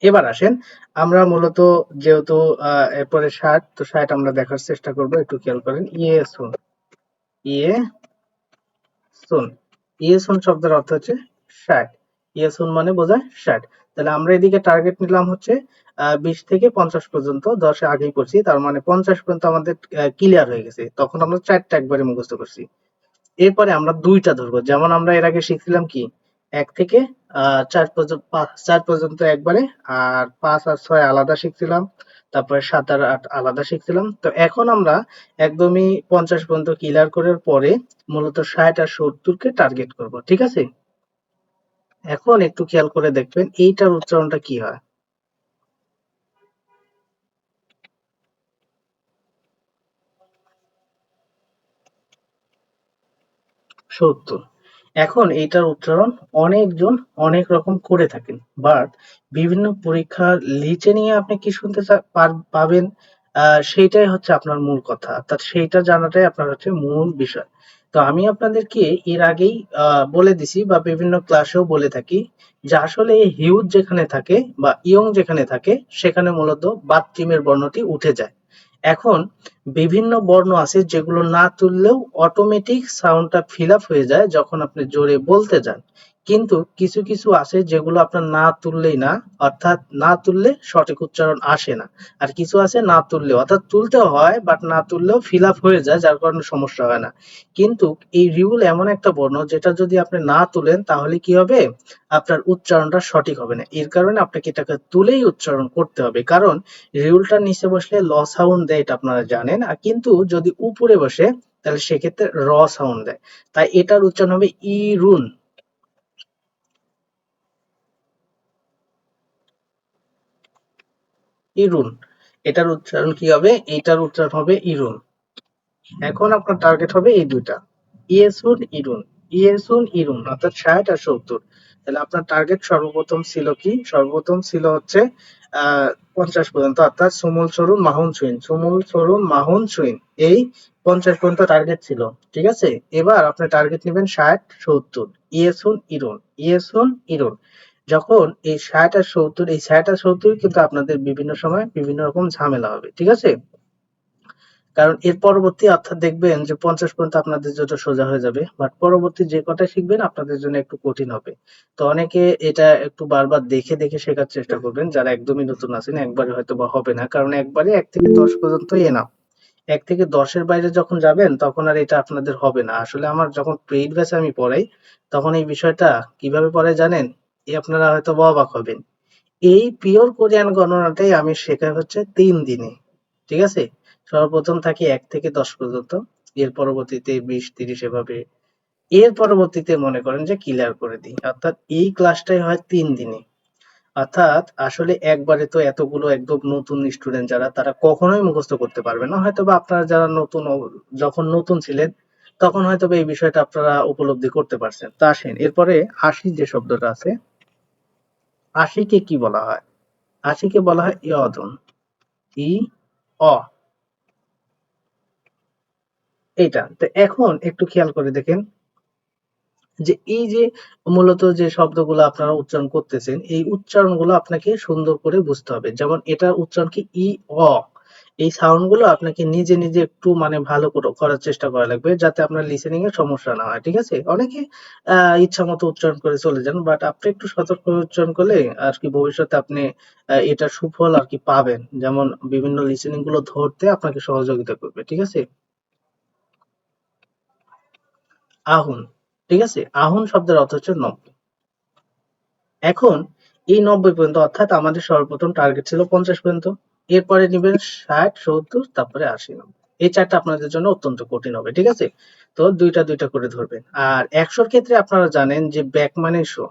এবার আসেন আমরা মূলত যেহেতু এরপরে 60, তো 60 আমরা দেখার চেষ্টা করব, একটু খেয়াল করেন। ইয়ে শুন, ইয়ে শুন, ইয়ে শুন শব্দের অর্থ হচ্ছে 60। ইয়ে শুন মানে বোঝায় 60। তাহলে আমরা এদিকে টার্গেট নিলাম হচ্ছে 20 থেকে 50 পর্যন্ত, 10 এ আগেই করছি, তার মানে 50 পর্যন্ত আমাদের ক্লিয়ার হয়ে গেছে, তখন আমরা চারটা একবারে মুখস্থ করছি। এরপরে আমরা দুইটা ধরবো, যেমন আমরা এর আগে শিখছিলাম কি 1 থেকে 4 পর্যন্ত, 4 পর্যন্ত একবারে, আর 5 আর 6 আলাদা শিখছিলাম, তারপরে 7 আর 8 আলাদা শিখছিলাম। তো এখন আমরা একদমই 50 পর্যন্ত ক্লিয়ার করার পরে মূলত 60 আর 70 কে টার্গেট করব। ঠিক আছে, এখন একটু খেয়াল করে দেখবেন এইটার উচ্চারণটা কি হয়। 70। এখন এইটার উচ্চারণ অনেকজন অনেক রকম করে থাকেন, বাট বিভিন্ন পরীক্ষার লিচে নিয়ে আপনি কি শুনতে পাবেন, সেইটাই হচ্ছে আপনার মূল কথা, অর্থাৎ সেইটা জানাটাই আপনার হচ্ছে মূল বিষয়। তো আমি আপনাদেরকে এর আগেই বলে দিছি বা বিভিন্ন ক্লাসেও বলে থাকি যে আসলে হিউজ যেখানে থাকে বা ইয়ং যেখানে থাকে সেখানে মূলত বাত্তিমের বর্ণটি উঠে যায়। এখন বিভিন্ন বর্ণ আছে যেগুলো না তুললেও অটোমেটিক সাউন্ডটা ফিল আপ হয়ে যায় যখন আপনি জোরে বলতে যান, কিন্তু কিছু কিছু আছে যেগুলো আপনার না তুললেই না, অর্থাৎ না তুললে সঠিক উচ্চারণ আসে না। আর কিছু আছে না তুললেও, অর্থাৎ তুলতেও হয় বাট না তুললেও ফিল আপ হয়ে যায়, যার কারণে সমস্যা হয় না। কিন্তু এই রিউল এমন একটা বর্ণ যেটা যদি আপনি না তুলেন তাহলে কি হবে, আপনার উচ্চারণটা সঠিক হবে না। এর কারণে আপনাকে এটাকে তুলেই উচ্চারণ করতে হবে, কারণ রিউলটার নিচে বসলে ল সাউন্ড দেয়, এটা আপনারা জানেন, আর কিন্তু যদি উপরে বসে তাহলে সেক্ষেত্রে র সাউন্ড দেয়। তাই এটার উচ্চারণ হবে ইরুন। ইরুন, এটার উচ্চারণ কি হবে, এটার উচ্চারণ হবে ইরুন। এখন আপনার টার্গেট হবে এই দুইটা, ইয়েসুন, ইরুন। ইয়েসুন, ইরুন, অর্থাৎ 60 আর 70। তাহলে আপনার টার্গেট সর্বপ্রথম ছিল কি, সর্বপ্রথম ছিল হচ্ছে 50 পর্যন্ত, অর্থাৎ সুমুল, সরুন, মাহুন, সুইন। সুমুল, সরুন, মাহুন, সুইন, এই 50 পর্যন্ত টার্গেট ছিল। ঠিক আছে, এবার আপনি টার্গেট নেবেন 60 70। ইয়েসুন, ইরুন, ইয়েসুন, ইরুন। যখন এই 60 আর 70, এই 60 আর 70 কিন্তু আপনাদের বিভিন্ন সময় বিভিন্ন রকম ঝামেলা হবে। ঠিক আছে, কারণ এর পরবর্তী অর্থাৎ দেখবেন যে 50 পর্যন্ত আপনাদের জন্য সোজা হয়ে যাবে, বাট পরবর্তী যে কটা শিখবেন আপনাদের জন্য একটু কঠিন হবে। তো অনেকে এটা একটু বারবার দেখে দেখে শেখার চেষ্টা করবেন, যারা একদমই নতুন আছেন, একবারে হয়তো বা হবে না, কারণ একবারে 1 থেকে 10 পর্যন্ত এনাফ। 1 থেকে 10 এর বাইরে যখন যাবেন তখন আর এটা আপনাদের হবে না। আসলে আমার যখন পেইড ব্যাচে আমি পড়াই তখন এই বিষয়টা কিভাবে পড়াই জানেন, আপনারা হয়তো অবাক হবেন। এই পিওর কোরিয়ান গণনাটাই আমি শেখাই হচ্ছে 3 দিনে। ঠিক আছে, সর্বপ্রথম থাকি 1 থেকে 10 পর্যন্ত, এর পরবর্তীতে 20 30 এভাবে, এর পরবর্তীতে মনে করেন যে ক্লিয়ার করে দিই, অর্থাৎ এই ক্লাসটাই হয় 3 দিনে। অর্থাৎ আসলে একবারে তো এতগুলো একদম নতুন স্টুডেন্ট যারা, তারা কখনোই মুখস্থ করতে পারবে না, হয়তো বা আপনারা যারা নতুন যখন নতুন ছিলেন তখন হয়তো এই বিষয়টা আপনারা উপলব্ধি করতে পারছেন। তো আসেন এরপরে আশি যে শব্দটা আছে, আশিকে কি বলা হয়? আশিকে বলা হয় ইয়দুন। ই অ এইটা। তো এখন একটু খেয়াল করে দেখেন যে এই যে মূলত যে শব্দগুলো আপনারা উচ্চারণ করতেছেন, এই উচ্চারণগুলো আপনাকে সুন্দর করে বুঝতে হবে। যেমন এটার উচ্চারণ কি ই, অ। এই সাউন্ড গুলো আপনাকে নিজে, নিজে একটু মানে ভালো করার চেষ্টা করা লাগবে যাতে আপনার লিসেনিং এর সমস্যা না হয়। ঠিক আছে? অনেকে ইচ্ছামত উচ্চারণ করে চলে যান। বাট আপনি একটু সতর্ক হয়ে উচ্চারণ করলে আরকি ভবিষ্যতে আপনি এটার সুফল আরকি পাবেন। যেমন বিভিন্ন লিসেনিং গুলো ধরতে আপনাকে সহযোগিতা করবে। ঠিক আছে? আহুন। ঠিক আছে? আহুন শব্দের অর্থ হচ্ছে ৯০। এখন এই ৯০ পর্যন্ত অর্থাৎ আমাদের সর্বপ্রথম টার্গেট ছিল ৫০ পর্যন্ত। এরপরে নিবেন ৬০, ৭০ তারপরে ৮০, ৯০। এই ৪ টা আপনাদের জন্য অত্যন্ত কঠিন হবে। ঠিক আছে? তো ২ টা ২ টা করে ধরবেন। আর ১০০ র ক্ষেত্রে আপনারা জানেন যে ব্যাক মানে শো।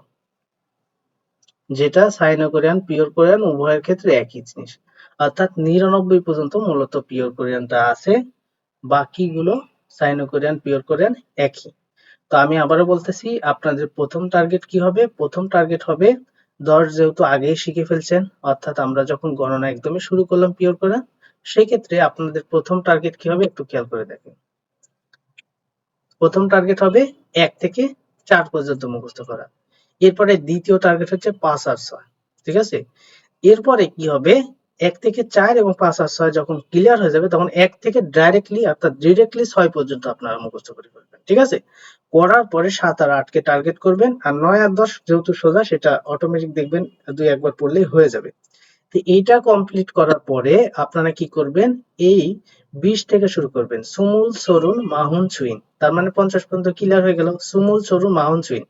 যেটা সাইনো কোরিয়ান, পিওর কোরিয়ান উভয়ের ক্ষেত্রে একই জিনিস। অর্থাৎ ৯৯ পর্যন্ত মূলত পিওর কোরিয়ানটা আছে। বাকিগুলো সাইনো কোরিয়ান, পিওর কোরিয়ান একই। তো আমি আবারও বলতেছি আপনাদের প্রথম টার্গেট কি হবে? প্রথম টার্গেট হবে ১০ যেহেতু আগেই শিখে ফেলছেন, অর্থাৎ আমরা যখন গণনা একদমই শুরু করলাম পিওর করা, সেক্ষেত্রে আপনাদের প্রথম টার্গেট কি হবে একটু খেয়াল করে দেখেন। প্রথম টার্গেট হবে ১ থেকে ৪ পর্যন্ত মুখস্থ করা। এরপরে দ্বিতীয় টার্গেট হচ্ছে ৫ আর ৬। ঠিক আছে? এরপরে কি হবে ১ থেকে ৪ এবং ৫ আর ৬ যখন ক্লিয়ার হয়ে যাবে তখন ১ থেকে ডাইরেক্টলি অর্থাৎ ডিরেক্টলি ৬ পর্যন্ত আপনারা মুখস্থ করে ফেলবেন। ঠিক আছে? করার পরে ৭ আর ৮ কে টার্গেট করবেন আর ৯ আর ১০ যেহেতু সোজা সেটা অটোমেটিক দেখবেন ২ ১ বার পড়লেই হয়ে যাবে। তো এইটা কমপ্লিট করার পরে আপনারা কি করবেন এই ২০ থেকে শুরু করবেন সুমুল সরুন মাহুন ছুইন তার মানে ৫০ পর্যন্ত ক্লিয়ার হয়ে গেল সুমুল সরুন মাহুন ছুইন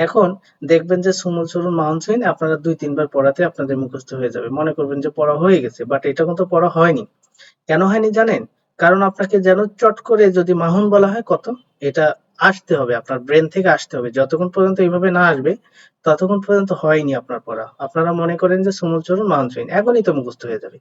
এখন দেখবেন যে সুমুল সরুন মাহুন ছুইন আপনারা ২ ৩ বার পড়াতে আপনাদের মুখস্থ হয়ে যাবে মনে করবেন যে পড়া হয়ে গেছে বাট এটা কিন্তু পড়া হয়নি কেন হয়নি জানেন কারণ আপনাকে যেন চট করে যদি মাহুন বলা হয় কত এটা আসতে হবে আপনার ব্রেন থেকে আসতে হবে যতক্ষণ পর্যন্ত এইভাবে না আসবে ততক্ষণ পর্যন্ত হয়নি আপনার পড়া আপনারা মনে করেন যে সুমুল চরণ মাহুন ছুইন এখনই তো মুখস্থ হয়ে যাবে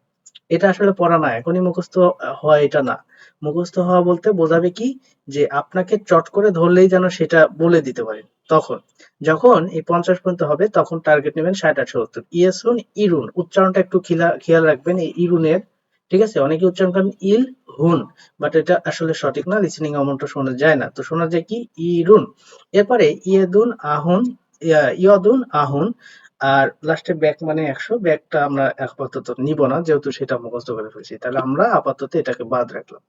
এটা আসলে পড়া না এখনই মুখস্থ হয় এটা না মুখস্থ হওয়া বলতে বোঝাবে কি যে আপনাকে চট করে ধরলেই যেন সেটা বলে দিতে পারেন তখন যখন এই ৫০ পর্যন্ত হবে তখন টার্গেট নেবেন ৬০ ৮০ ৭০ ইয়েসুন ইরুন উচ্চারণটা একটু খেয়াল রাখবেন এই ইরুনের ঠিক আছে অনেকে উচ্চারণ করেন ইল হুন বাট এটা আসলে সঠিক না লিসেনিং অমনটা শোনা যায় না তো শোনা যায় কি ইরুন এরপরে ইয়েদুন আহুন ইয়দুন আহুন আর লাস্টে ব্যাক মানে ১০০ ব্যাকটা আমরা আপাতত নিব না যেহেতু সেটা মুখস্থ করে ফেলছি তাহলে আমরা আপাতত এটাকে বাদ রাখলাম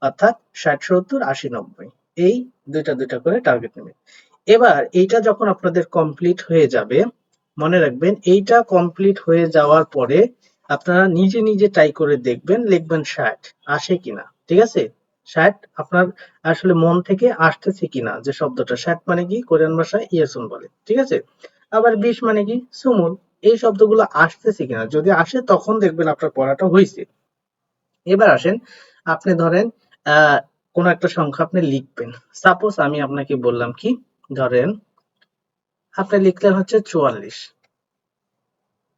অর্থাৎ ৬০ ৭০ ৮০ ৯০ এই দুইটা দুইটা করে টার্গেট নেবেন এবার এইটা যখন আপনাদের কমপ্লিট হয়ে যাবে মনে রাখবেন এইটা কমপ্লিট হয়ে যাওয়ার পরে আপনারা নিজে নিজে ট্রাই করে দেখবেন লিখবেন ৬০ আসে কিনা ঠিক আছে ৬০ আপনার আসলে মন থেকে আসতেছে কিনা যে শব্দটা ৬০ মানে কি কোরিয়ান ভাষায় ইয়েসুন বলে ঠিক আছে আবার ২০ মানে কি সুমুল এই শব্দগুলো আসতেছে কিনা যদি আসে তখন দেখবেন আপনার পড়াটা হয়েছে এবার আসেন আপনি ধরেন কোন একটা সংখ্যা আপনি লিখবেন সাপোজ আমি আপনাকে বললাম কি ধরেন আপনি লিখলেন হচ্ছে ৪৪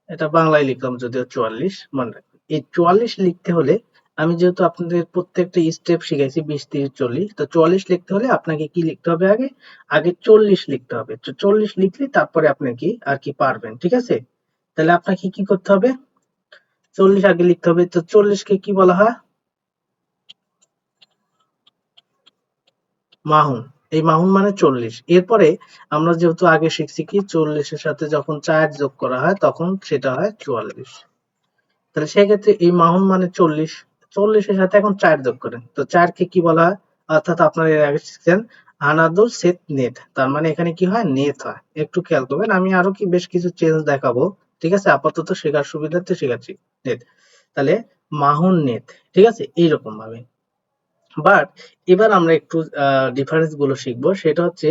এটা বাংলায় লিখলাম যদিও ৪৪ মনে রাখবেন এই ৪৪ লিখতে হলে আমি যেহেতু আপনাদের প্রত্যেকটা স্টেপ শিখাইছি ২০ ৩০ ৪০ তো ৪৪ লিখতে হলে আপনাকে কি লিখতে হবে আগে আগে ৪০ লিখতে হবে তো ৪০ লিখলে তারপরে আপনি কি আর কি পারবেন ঠিক আছে তাহলে আপনাকে কি করতে হবে ৪০ আগে লিখতে হবে তো ৪০ কে কি বলা হয় মাহুন এই মাহুন মানে ৪০ এরপরে আমরা যেহেতু আগে শিখছি কি ৪০ এর সাথে যখন ৪ যোগ করা হয় তখন সেটা হয় ৪৪ তাহলে সেক্ষেত্রে এই মাহুন মানে ৪০ ৪০ এর সাথে এখন ৪ যোগ করেন তো ৪ কে কি বলা হয় অর্থাৎ আপনারা এর আগে শিখছেন আনাদুল সেট নেট তার মানে এখানে কি হয় নেট হয় একটু খেয়াল করবেন আমি আরো কি বেশ কিছু চেঞ্জ দেখাবো ঠিক আছে আপাতত শেখার সুবিধার্থে শেখাচ্ছি নেট তাহলে মাহুন নেট ঠিক আছে এইরকম ভাবে বাট এবার আমরা একটু ডিফারেন্স গুলো শিখবো সেটা হচ্ছে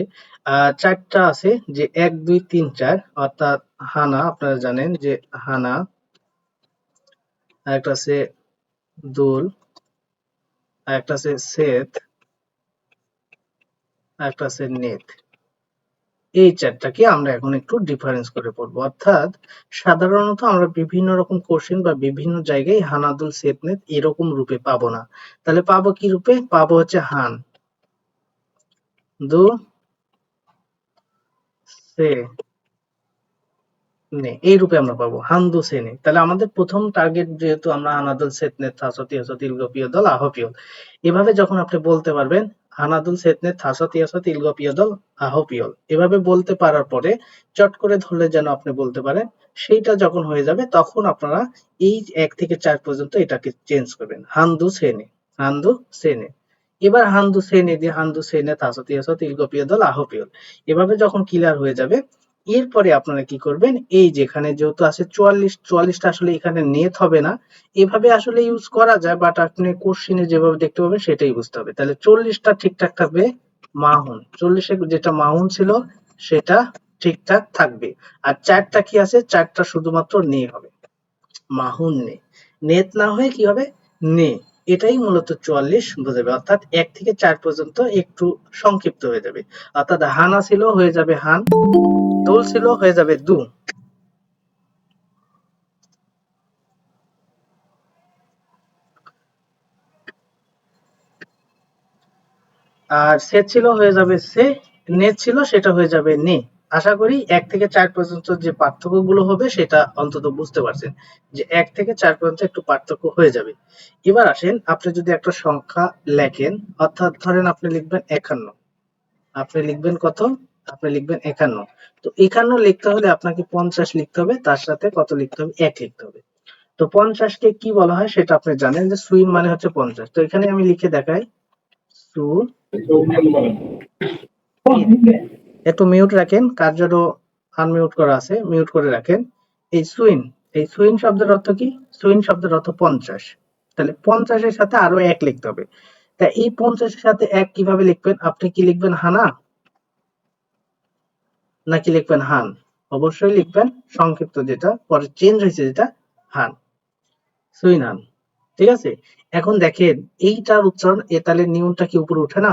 চারটা আছে যে ১ ২ ৩ ৪ অর্থাৎ হানা আপনারা জানেন যে হানা আরেকটা আছে দুল আরেকটা আছে সেত আরেকটা আছে নেত এই চারটাকে আমরা এখন একটু ডিফারেন্স করে পড়বো অর্থাৎ সাধারণত আমরা বিভিন্ন রকম কোশ্চেন বা বিভিন্ন জায়গায় হানাদুল সেত নেত এরকম রূপে পাবো না তাহলে পাবো কি রূপে পাবো হচ্ছে হান দু সে নে এই রূপে আমরা পাবো হান্দু সেনে। তাহলে আমাদের প্রথম টার্গেট যেহেতু আমরা আনাদুল সেতনে থাসত ইলগোপীয় দল আহপীয়, এভাবে যখন আপনি বলতে পারবেন আনাদুল সেতনে থাসত ইলগোপীয় দল আহপীয়, এভাবে বলতে পারার পরে চট করে ধরলে যেন আপনি বলতে পারেন, সেইটা যখন হয়ে যাবে তখন আপনারা এই 1 থেকে 4 পর্যন্ত এটাকে চেঞ্জ করবেন হান্দু সেনে, হান্দু সেনে। এবার হান্দু সেনে দিয়ে হান্দু সেনে থাসত ইলগোপীয় দল আহপীয়, এভাবে যখন ক্লিয়ার হয়ে যাবে এরপরে আপনারা কি করবেন, এই যেখানে যেহেতু আছে 44টা আসলে এখানে নেট হবে না, এভাবে আসলে ইউজ করা যায়, বাট আপনি কোশ্চিনে যেভাবে দেখতে পাবেন সেটাই বুঝতে হবে। তাহলে 40টা ঠিকঠাক থাকবে মাহুন, 40-এ যেটা মাহুন ছিল সেটা ঠিকঠাক থাকবে। আর 4টা কি আছে, 4টা শুধুমাত্র নে হবে, মাহুন নে, নেত না হয়ে কি হবে, নে। এটাই মূলত 44 বোঝাবে, অর্থাৎ 1 থেকে 4 পর্যন্ত একটু সংক্ষিপ্ত হয়ে যাবে। অর্থাৎ হানা ছিল হয়ে যাবে হান, দোল ছিল হয়ে যাবে দু, আর সে ছিল হয়ে যাবে সে, নে ছিল সেটা হয়ে যাবে নে। আশা করি 1 থেকে 4 পর্যন্ত যে পার্থক্যগুলো হবে সেটা অন্তত বুঝতে পারছেন, যে 1 থেকে 4 পর্যন্ত একটু পার্থক্য হয়ে যাবে। এবার আসেন, আপনি যদি একটা সংখ্যা লেখেন, অর্থাৎ ধরেন আপনি লিখবেন 51, আপনি লিখবেন কত, আপনি লিখবেন 51। তো 51 লিখতে হলে আপনাকে 50 লিখতে হবে, তার সাথে কত লিখতে হবে, 1 লিখতে হবে। তো 50 কে কি বলা হয় সেটা আপনি জানেন, যে সুইন মানে হচ্ছে 50। তো এখানে আমি লিখে দেখাই, সু, একটু মিউট রাখেন, কার জন্য আনমিউট করা আছে মিউট করে রাখেন। এই সুইন, এই সুইন শব্দের অর্থ কি, সুইন শব্দের অর্থ 50। তাহলে 50-এর সাথে আরো 1 লিখতে হবে। তা এই 50-এর সাথে 1 কিভাবে লিখবেন, আপনি কি লিখবেন হানা নাকি লিখবেন হান? অবশ্যই লিখবেন সংক্ষিপ্ত, যেটা পরে চেঞ্জ হয়েছে যেটা, হান, সুইন হান। ঠিক আছে, এখন দেখেন এইটার উচ্চারণ, এ তাহলে নিয়মটা কি উপরে উঠে না,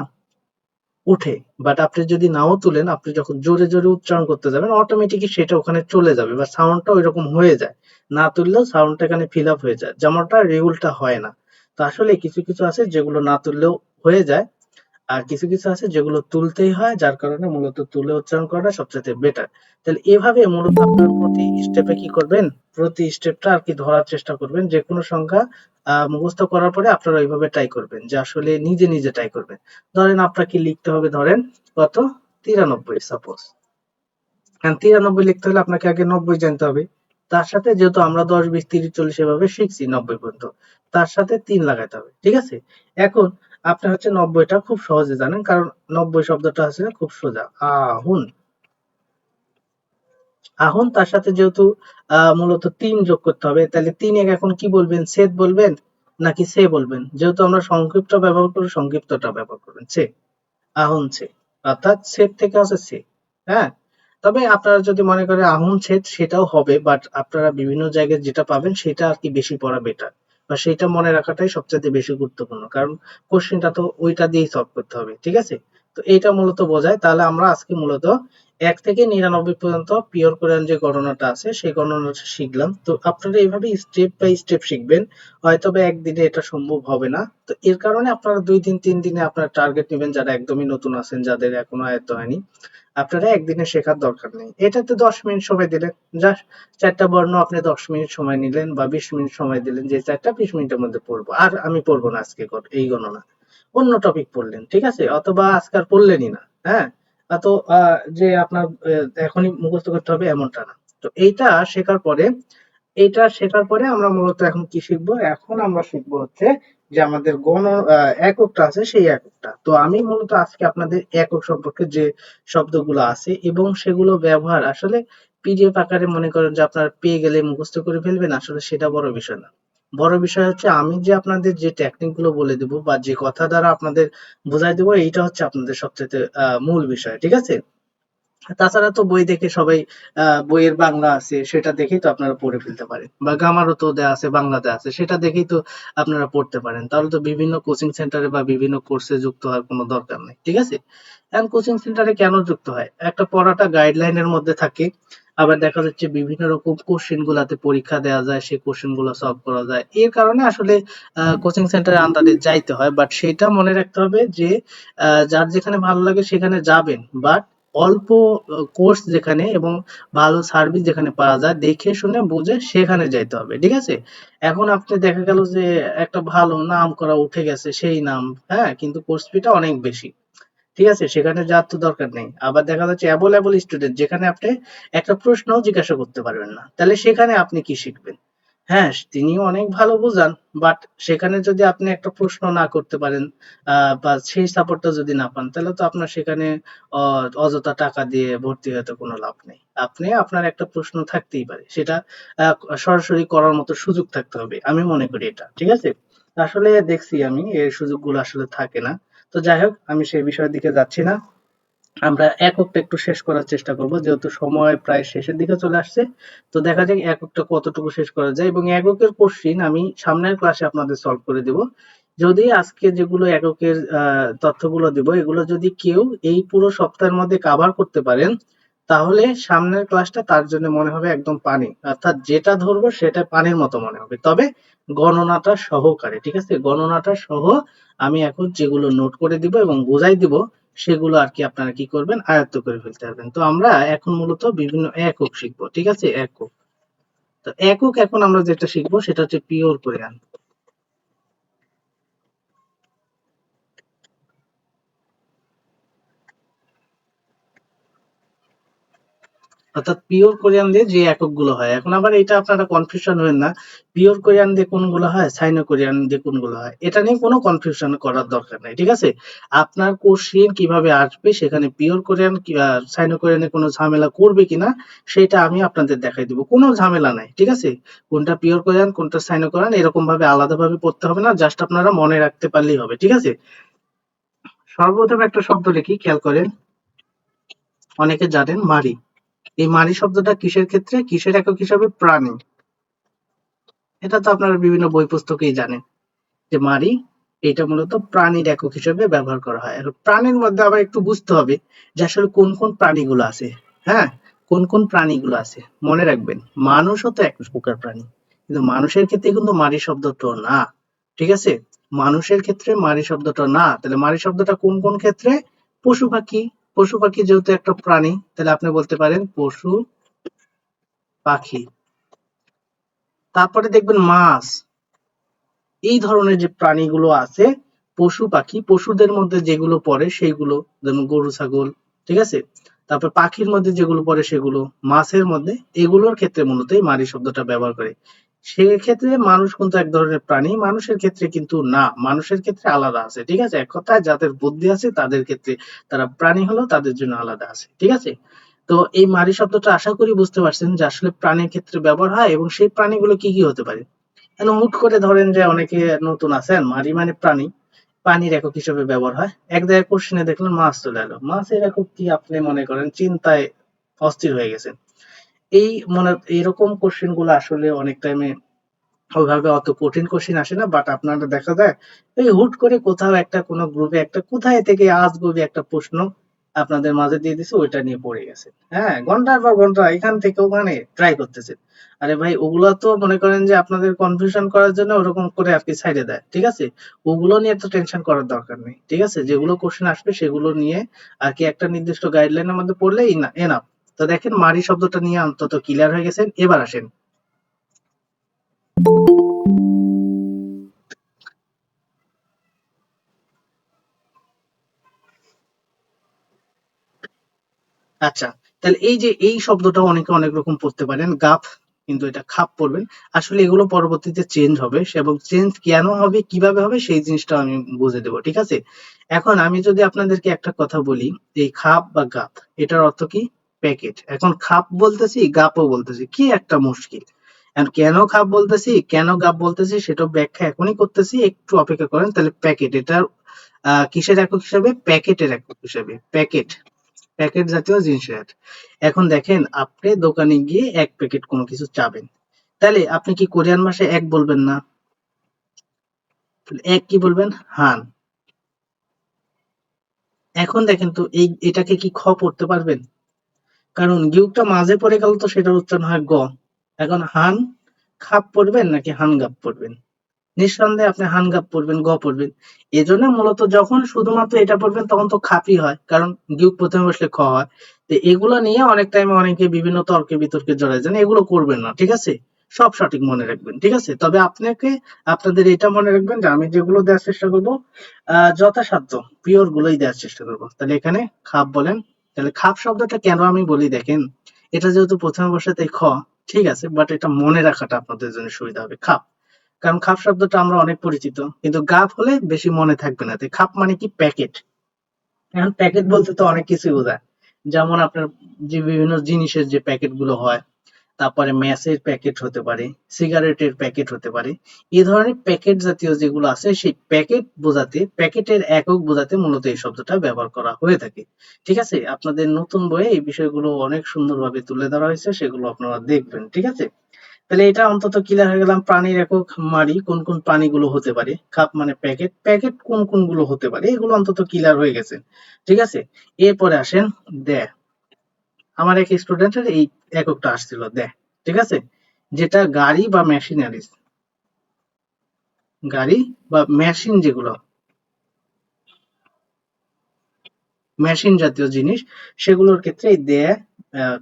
উঠে। বাট আপনি যদি নাও তুলেন, আপনি যখন জোরে জোরে উচ্চারণ করতে যাবেন অটোমেটিকই সেটা ওখানে চলে যাবে, বা সাউন্ডটা ওইরকম হয়ে যায়, না তুললেও সাউন্ডটা এখানে ফিল আপ হয়ে যায়, যেমনটা রেগুলটা হয় না। তো আসলে কিছু কিছু আছে যেগুলো না তুললেও হয়ে যায়, আর কিছু কিছু আছে যেগুলো তুলতেই হয়, যার কারণে মূলত তুলে উচ্চারণ করাটা সবচেয়ে বেটার। তাহলে এভাবে মূলত আপনার প্রতি স্টেপে কি করবেন, প্রতি স্টেপটা আর কি ধরার চেষ্টা করবেন, যে কোনো সংখ্যা মুখস্থ করার পরে আপনারা ওইভাবে ট্রাই করবেন, যে আসলে নিজে নিজে ট্রাই করবেন। ধরেন আপনাকে লিখতে হবে, ধরেন কত, 93 সাপোজ। কারণ 93 লিখতে হলে আপনাকে আগে 90 জানতে হবে, তার সাথে যেহেতু আমরা 10 20 30 40 এভাবে শিখছি 90 পর্যন্ত, তার সাথে 3 লাগাতে হবে। ঠিক আছে, এখন আপনি হচ্ছে 90টা খুব সহজে জানেন, কারণ 90 শব্দটা আছে খুব সোজা, আহুন, আহুন, তার সাথে যেহেতু মূলত 3 যোগ করতে হবে, তাহলে 3 এ এখন কি বলবেন, সেদ বলবেন নাকি সে বলবেন, যেহেতু আমরা সংক্ষিপ্ত ব্যবহার করি সংক্ষিপ্তটা ব্যবহার করবেন, সে, আহনছে, অর্থাৎ ছেদ থেকে আছে সে। হ্যাঁ, তবে আপনারা যদি মনে করেন আহন ছেদ সেটাও হবে, বাট আপনারা বিভিন্ন জায়গায় যেটা পাবেন সেটা আর কি বেশি পড়া বেটার, বা সেটা মনে রাখাটাই সবচেয়ে বেশি গুরুত্বপূর্ণ, কারণ কোশ্চেনটা তো ওইটা দিয়েই সলভ করতে হবে। ঠিক আছে, তো এইটা মূলত বোঝায়। তাহলে আমরা আজকে মূলত 1 থেকে 99 পর্যন্ত পিওর কোরিয়ান যে গণনাটা আছে সেই গণনাটা শিখলাম। তো আপনারা এইভাবে স্টেপ বাই স্টেপ শিখবেন, হয়তোবা একদিনে এটা সম্ভব হবে না। তো এর কারণে আপনারা 2 দিন 3 দিনে আপনারা টার্গেট নেবেন, যারা একদমই নতুন আছেন, যাদের এখনো আয়ত্ত হয়নি। আপনারা একদিনে শেখার দরকার নেই, এটাতে 10 মিনিট সময় দিলেন, জাস্ট 4টা বর্ণ আপনি 10 মিনিট সময় নিলেন বা 20 মিনিট সময় দিলেন, যে 4টা 20 মিনিটের মধ্যে পড়বো, আর আমি পড়বো না আজকে এই গণনা, অন্য টপিক পড়লেন। ঠিক আছে, অথবা আজকে আর পড়লেনই না। হ্যাঁ, তো যে আপনার এখনই মুখস্থ করতে হবে এমনটা না। তো এইটা শেখার পরে, এটা শেখার পরে আমরা মূলত এখন কি শিখবো, এখন আমরা শিখবো হচ্ছে যে আমাদের এককটা আছে সেই এককটা। তো আমি মূলত আজকে আপনাদের একক সম্পর্কে যে শব্দগুলো আছে এবং সেগুলো ব্যবহার, আসলে পিডিএফ আকারে মনে করেন যে আপনারা পেয়ে গেলে মুখস্থ করে ফেলবেন, আসলে সেটা বড় বিষয় না। বড় বিষয় হচ্ছে আমি যে আপনাদের যে টেকনিক গুলো বলে দেবো বা যে কথা দ্বারা আপনাদের বোঝাই দেবো, এইটা হচ্ছে আপনাদের সবচেয়ে মূল বিষয়। ঠিক আছে, তাছাড়া তো বই দেখে সবাই বইয়ের বাংলা আছে সেটা দেখেই তো আপনারা পড়ে ফেলতে পারেন, বা গ্রামারও তো দেয়া আছে, বাংলাতে আছে, সেটা দেখেই তো আপনারা পড়তে পারেন। তাহলে তো বিভিন্ন কোচিং সেন্টারে বা বিভিন্ন কোর্সে যুক্ত হওয়ার কোনো দরকার নেই, ঠিক আছে? এখন কোচিং সেন্টারে কেন যুক্ত হয়? একটা পড়াটা গাইডলাইনের মধ্যে থাকে, আবার দেখা যাচ্ছে বিভিন্ন রকম কোশ্চেন গুলাতে পরীক্ষা দেওয়া যায়, সেই কোশ্চেন গুলো সলভ করা যায়, এর কারণে আসলে কোচিং সেন্টারে আন্ডারে যাইতে হয়। বাট সেটা মনে রাখতে হবে যে যার যেখানে ভালো লাগে সেখানে যাবেন, বাট অল্প কোর্স যেখানে এবং ভালো সার্ভিস যেখানে পাওয়া যায় দেখে শুনে বুঝে সেখানে যাইতে হবে, ঠিক আছে? এখন আপনি দেখা গেল যে একটা ভালো নাম করা উঠে গেছে সেই নাম, হ্যাঁ, কিন্তু কোর্স ফিটা অনেক বেশি, ঠিক আছে? সেখানে যাওয়ার তো দরকার নেই। আবার দেখা যাচ্ছে অ্যাভেলেবল স্টুডেন্ট যেখানে আপনি একটা প্রশ্নও জিজ্ঞাসা করতে পারবেন না, তাহলে সেখানে আপনি কি শিখবেন? হ্যাঁ, তিনিও অনেক ভালো বোঝান, বাট সেখানে যদি আপনি একটা প্রশ্ন না করতে পারেন, বা সেই সাপোর্টটা যদি না পান, তাহলে তো আপনার সেখানে অযথা টাকা দিয়ে ভর্তি হতে কোনো লাভ নেই। আপনি আপনার একটা প্রশ্ন থাকতেই পারে, সেটা সরাসরি করার মতো সুযোগ থাকতে হবে, আমি মনে করি এটা, ঠিক আছে? আসলে দেখছি আমি এই সুযোগগুলো আসলে থাকে না। তো যাই হোক, আমি সেই বিষয়ের দিকে যাচ্ছি না। আমরা এককটা একটু শেষ করার চেষ্টা করব, যেহেতু সময় প্রায় শেষের দিকে চলে আসছে। তো দেখা যাক এককটা কতটুকু শেষ করা যায়, এবং এককের কোশ্চিন আমি সামনের ক্লাসে আপনাদের সলভ করে দেব। যদি আজকে যেগুলো এককের তথ্যগুলো দেব, এগুলো যদি কেউ এই পুরো সপ্তাহের মধ্যে কাভার করতে পারেন, তাহলে সামনের ক্লাসটা তার জন্য মনে হবে একদম পানি, অর্থাৎ যেটা ধরবো সেটা পানির মতো মনে হবে, তবে গণনাটা সহকারে, ঠিক আছে? গণনাটা সহ আমি এখন যেগুলো নোট করে দিব এবং বোঝাই দিব, সেগুলো আর কি আপনারা কি করবেন, আয়ত্ত করে ফেলতে পারবেন। তো আমরা এখন মূলত বিভিন্ন একক শিখবো, ঠিক আছে? একক। তো একক এখন আমরা যেটা শিখবো সেটা হচ্ছে পিওর কোরিয়ান। অর্থাৎ পিওর কোরিয়ান দিয়ে যে এককগুলো হয়, এখন আবার এটা আপনারা কনফিউশন হবেন না, পিওর কোরিয়ান দিয়ে কোনগুলো হয়, সাইনো কোরিয়ান দিয়ে কোনগুলো হয়, এটা নিয়ে কোনো কনফিউশন করার দরকার নাই, ঠিক আছে? আপনার কোশ্চেন কিভাবে আসবে, সেখানে পিওর কোরিয়ান সাইনো কোরিয়ানে কোনো ঝামেলা করবে কিনা সেটা আমি আপনাদের দেখাই দিব, কোনো ঝামেলা নাই, ঠিক আছে? কোনটা পিওর কোরিয়ান কোনটা সাইনো কোরিয়ান এরকম ভাবে আলাদাভাবে পড়তে হবে না, জাস্ট আপনারা মনে রাখতে পারলেই হবে, ঠিক আছে? সর্বপ্রথম একটা শব্দ লিখি, খেয়াল করেন। অনেকে জানেন মারি। এই মারি শব্দটা কিসের ক্ষেত্রে, কিসের একক হিসাবে? প্রাণী। এটা তো আপনারা বিভিন্ন বই পুস্তকেই জানেন যে মারি এটা মূলত প্রাণীর একক হিসেবে ব্যবহার করা হয়। এখন প্রাণীর মধ্যে আবার একটু বুঝতে হবে যে আসলে কোন কোন প্রাণীগুলো আছে। হ্যাঁ, কোন কোন প্রাণীগুলো আছে মনে রাখবেন। মানুষও তো এক প্রকার প্রাণী, কিন্তু মানুষের ক্ষেত্রে কিন্তু মারি শব্দটা না, ঠিক আছে? মানুষের ক্ষেত্রে মারি শব্দটা না, তাহলে মারি শব্দটা কোন কোন ক্ষেত্রে? পশু পাখি। পশু পাখি যেহেতু একটা প্রাণী, তাহলে আপনি বলতে পারেন পশু পাখি। তারপরে দেখবেন মাছ। এই ধরনের যে প্রাণীগুলো আছে, পশু পাখি, পশুদের মধ্যে যেগুলো পড়ে সেগুলো, যেমন গরু ছাগল, ঠিক আছে? তারপর পাখির মধ্যে যেগুলো পড়ে সেগুলো, মাছের মধ্যে, এগুলোর ক্ষেত্রে মূলত এই মারি শব্দটা ব্যবহার করে। সেক্ষেত্রে মানুষ কিন্তু এক ধরনের প্রাণী, মানুষের ক্ষেত্রে কিন্তু না, মানুষের ক্ষেত্রে আলাদা আছে, ঠিক আছে? এক কথায় যাদের বুদ্ধি আছে তাদের ক্ষেত্রে তারা প্রাণী হলো, তাদের জন্য আলাদা আছে, ঠিক আছে? তো এই মারি শব্দটা আশা করি বুঝতে পারছেন যে আসলে প্রাণীর ক্ষেত্রে ব্যবহার হয়, এবং সেই প্রাণীগুলো কি কি হতে পারে। কেন হুট করে ধরেন যে অনেকে নতুন আছেন, মারি মানে প্রাণী, পানির একক হিসেবে ব্যবহার হয়, এক জায়গায় কোশ্চেনে দেখলেন মাছ চলে এলো, মাছের একক কি, আপনি মনে করেন চিন্তায় অস্থির হয়ে গেছেন। এই মনে এরকম কোশ্চেন গুলো আসলে অনেক টাইমে ওইভাবে অত কঠিন কোশ্চেন আসে না, বাট আপনারা দেখা যায় এই হুট করে কোথাও একটা কোনো গ্রুপে একটা কোথায় থেকে আজগুবি একটা প্রশ্ন আপনাদের মাঝে দিয়ে দিছে, ওইটা নিয়ে পড়ে গেছে, হ্যাঁ, ঘন্টার পর ঘন্টা এখান থেকে ওখানে ট্রাই করতেছে। আরে ভাই, ওগুলো তো মনে করেন যে আপনাদের কনফিউশন করার জন্য ওরকম করে আর কি সাইডে দেয়, ঠিক আছে? ওগুলো নিয়ে তো টেনশন করার দরকার নেই, ঠিক আছে? যেগুলো কোশ্চেন আসবে সেগুলো নিয়ে আর কি একটা নির্দিষ্ট গাইডলাইনের মধ্যে পড়লেই এনাফ। তো দেখেন মারি শব্দটা নিয়ে অন্তত ক্লিয়ার হয়ে গেছেন, এবার আসেন। আচ্ছা, তাহলে এই যে এই শব্দটা অনেকে অনেক রকম পড়তে পারেন, গাফ, কিন্তু এটা খাপ পড়বেন। আসলে এগুলো পরবর্তীতে চেঞ্জ হবে, এবং চেঞ্জ কেন হবে কিভাবে হবে সেই জিনিসটা আমি বুঝে দেবো, ঠিক আছে? এখন আমি যদি আপনাদেরকে একটা কথা বলি, এই খাপ বা গাপ, এটার অর্থ কি? প্যাকেট। এখন খাপ বলতেছি, গাপও বলতেছি, কি একটা মুশকিল। এখন কেন খাপ বলতেছি, কেন গাপ বলতেছি সেটা ব্যাখ্যা এখনই করতেছি, একটু অপেক্ষা করেন। তাহলে প্যাকেট, এটার কিসের একক হিসাবে? প্যাকেটের একক হিসাবে, প্যাকেট। প্যাকেট জাতীয় জিনিসের। এখন দেখেন আপনি দোকানে গিয়ে এক প্যাকেট কোনো কিছু চাবেন, তাহলে আপনি কি কোরিয়ান ভাষায় এক বলবেন না? এক কি বলবেন? হান। এখন দেখেন তো এটাকে কি খ পড়তে পারবেন? কারণ গিউকটা মাঝে পড়ে গেল তো সেটার উচ্চারণ হয় গ। এখন হান খাপ পড়বেন নাকি হানগাপ পড়বেন? নিঃসন্দেহে আপনি হানগাপ পড়বেন, গ পড়বেন। এজন্য মূলত যখন শুধুমাত্র এটা পড়বেন তখন তো খাপই হয়, কারণ গিউক প্রথমে বসলে খ হয়। তো এগুলো নিয়ে অনেক টাইমে অনেকে বিভিন্ন তর্কে বিতর্কে জড়ায় যান, এগুলো করবেন না, ঠিক আছে? সব সঠিক মনে রাখবেন, ঠিক আছে? তবে আপনাকে আপনাদের এটা মনে রাখবেন যে আমি যেগুলো দেওয়ার চেষ্টা করব যথাসাধ্য পিওর গুলোই দেওয়ার চেষ্টা করব। তাহলে এখানে খাপ বলেন। তাহলে খাপ শব্দটা কেন আমি বলি দেখেন, এটা যেহেতু প্রথমে বসে তাই খ, ঠিক আছে, বাট এটা মনে রাখাটা আপনাদের জন্য সুবিধা হবে খাপ। কারণ খাপ শব্দটা আমরা অনেক পরিচিত, কিন্তু গাপ হলে বেশি মনে থাকবে না। তাই খাপ মানে কি? প্যাকেট। এখন প্যাকেট বলতে তো অনেক কিছুই বোঝায়, যেমন আপনার যে বিভিন্ন জিনিসের যে প্যাকেট গুলো হয়, তারপরে ম্যাসের প্যাকেট হতে পারে, সিগারেটের প্যাকেট হতে পারে। এই ধরনের প্যাকেট জাতীয় যেগুলো আছে সেই প্যাকেট বোঝাতে, প্যাকেটের একক বোঝাতে মূলত এই শব্দটা ব্যবহার করা হয়ে থাকে। ঠিক আছে, আপনাদের নতুন বইয়ে এই বিষয়গুলো অনেক সুন্দরভাবে তুলে ধরা হয়েছে, সেগুলো আপনারা দেখবেন, ঠিক আছে? তাহলে এটা অন্তত ক্লিয়ার হয়ে গেলাম। প্রাণীর একক মারি, কোন কোন প্রাণীগুলো হতে পারে, খাপ মানে প্যাকেট, প্যাকেট কোন কোনগুলো হতে পারে, এগুলো অন্তত ক্লিয়ার হয়ে গেছে, ঠিক আছে? এরপরে আসেন দে। আমার এক স্টুডেন্টের এই এককটা আসছিল দে, ঠিক আছে, যেটা গাড়ি বা মেশিনারিজ, গাড়ি বা মেশিন, যেগুলো মেশিন জাতীয় জিনিস, সেগুলোর ক্ষেত্রে এই দে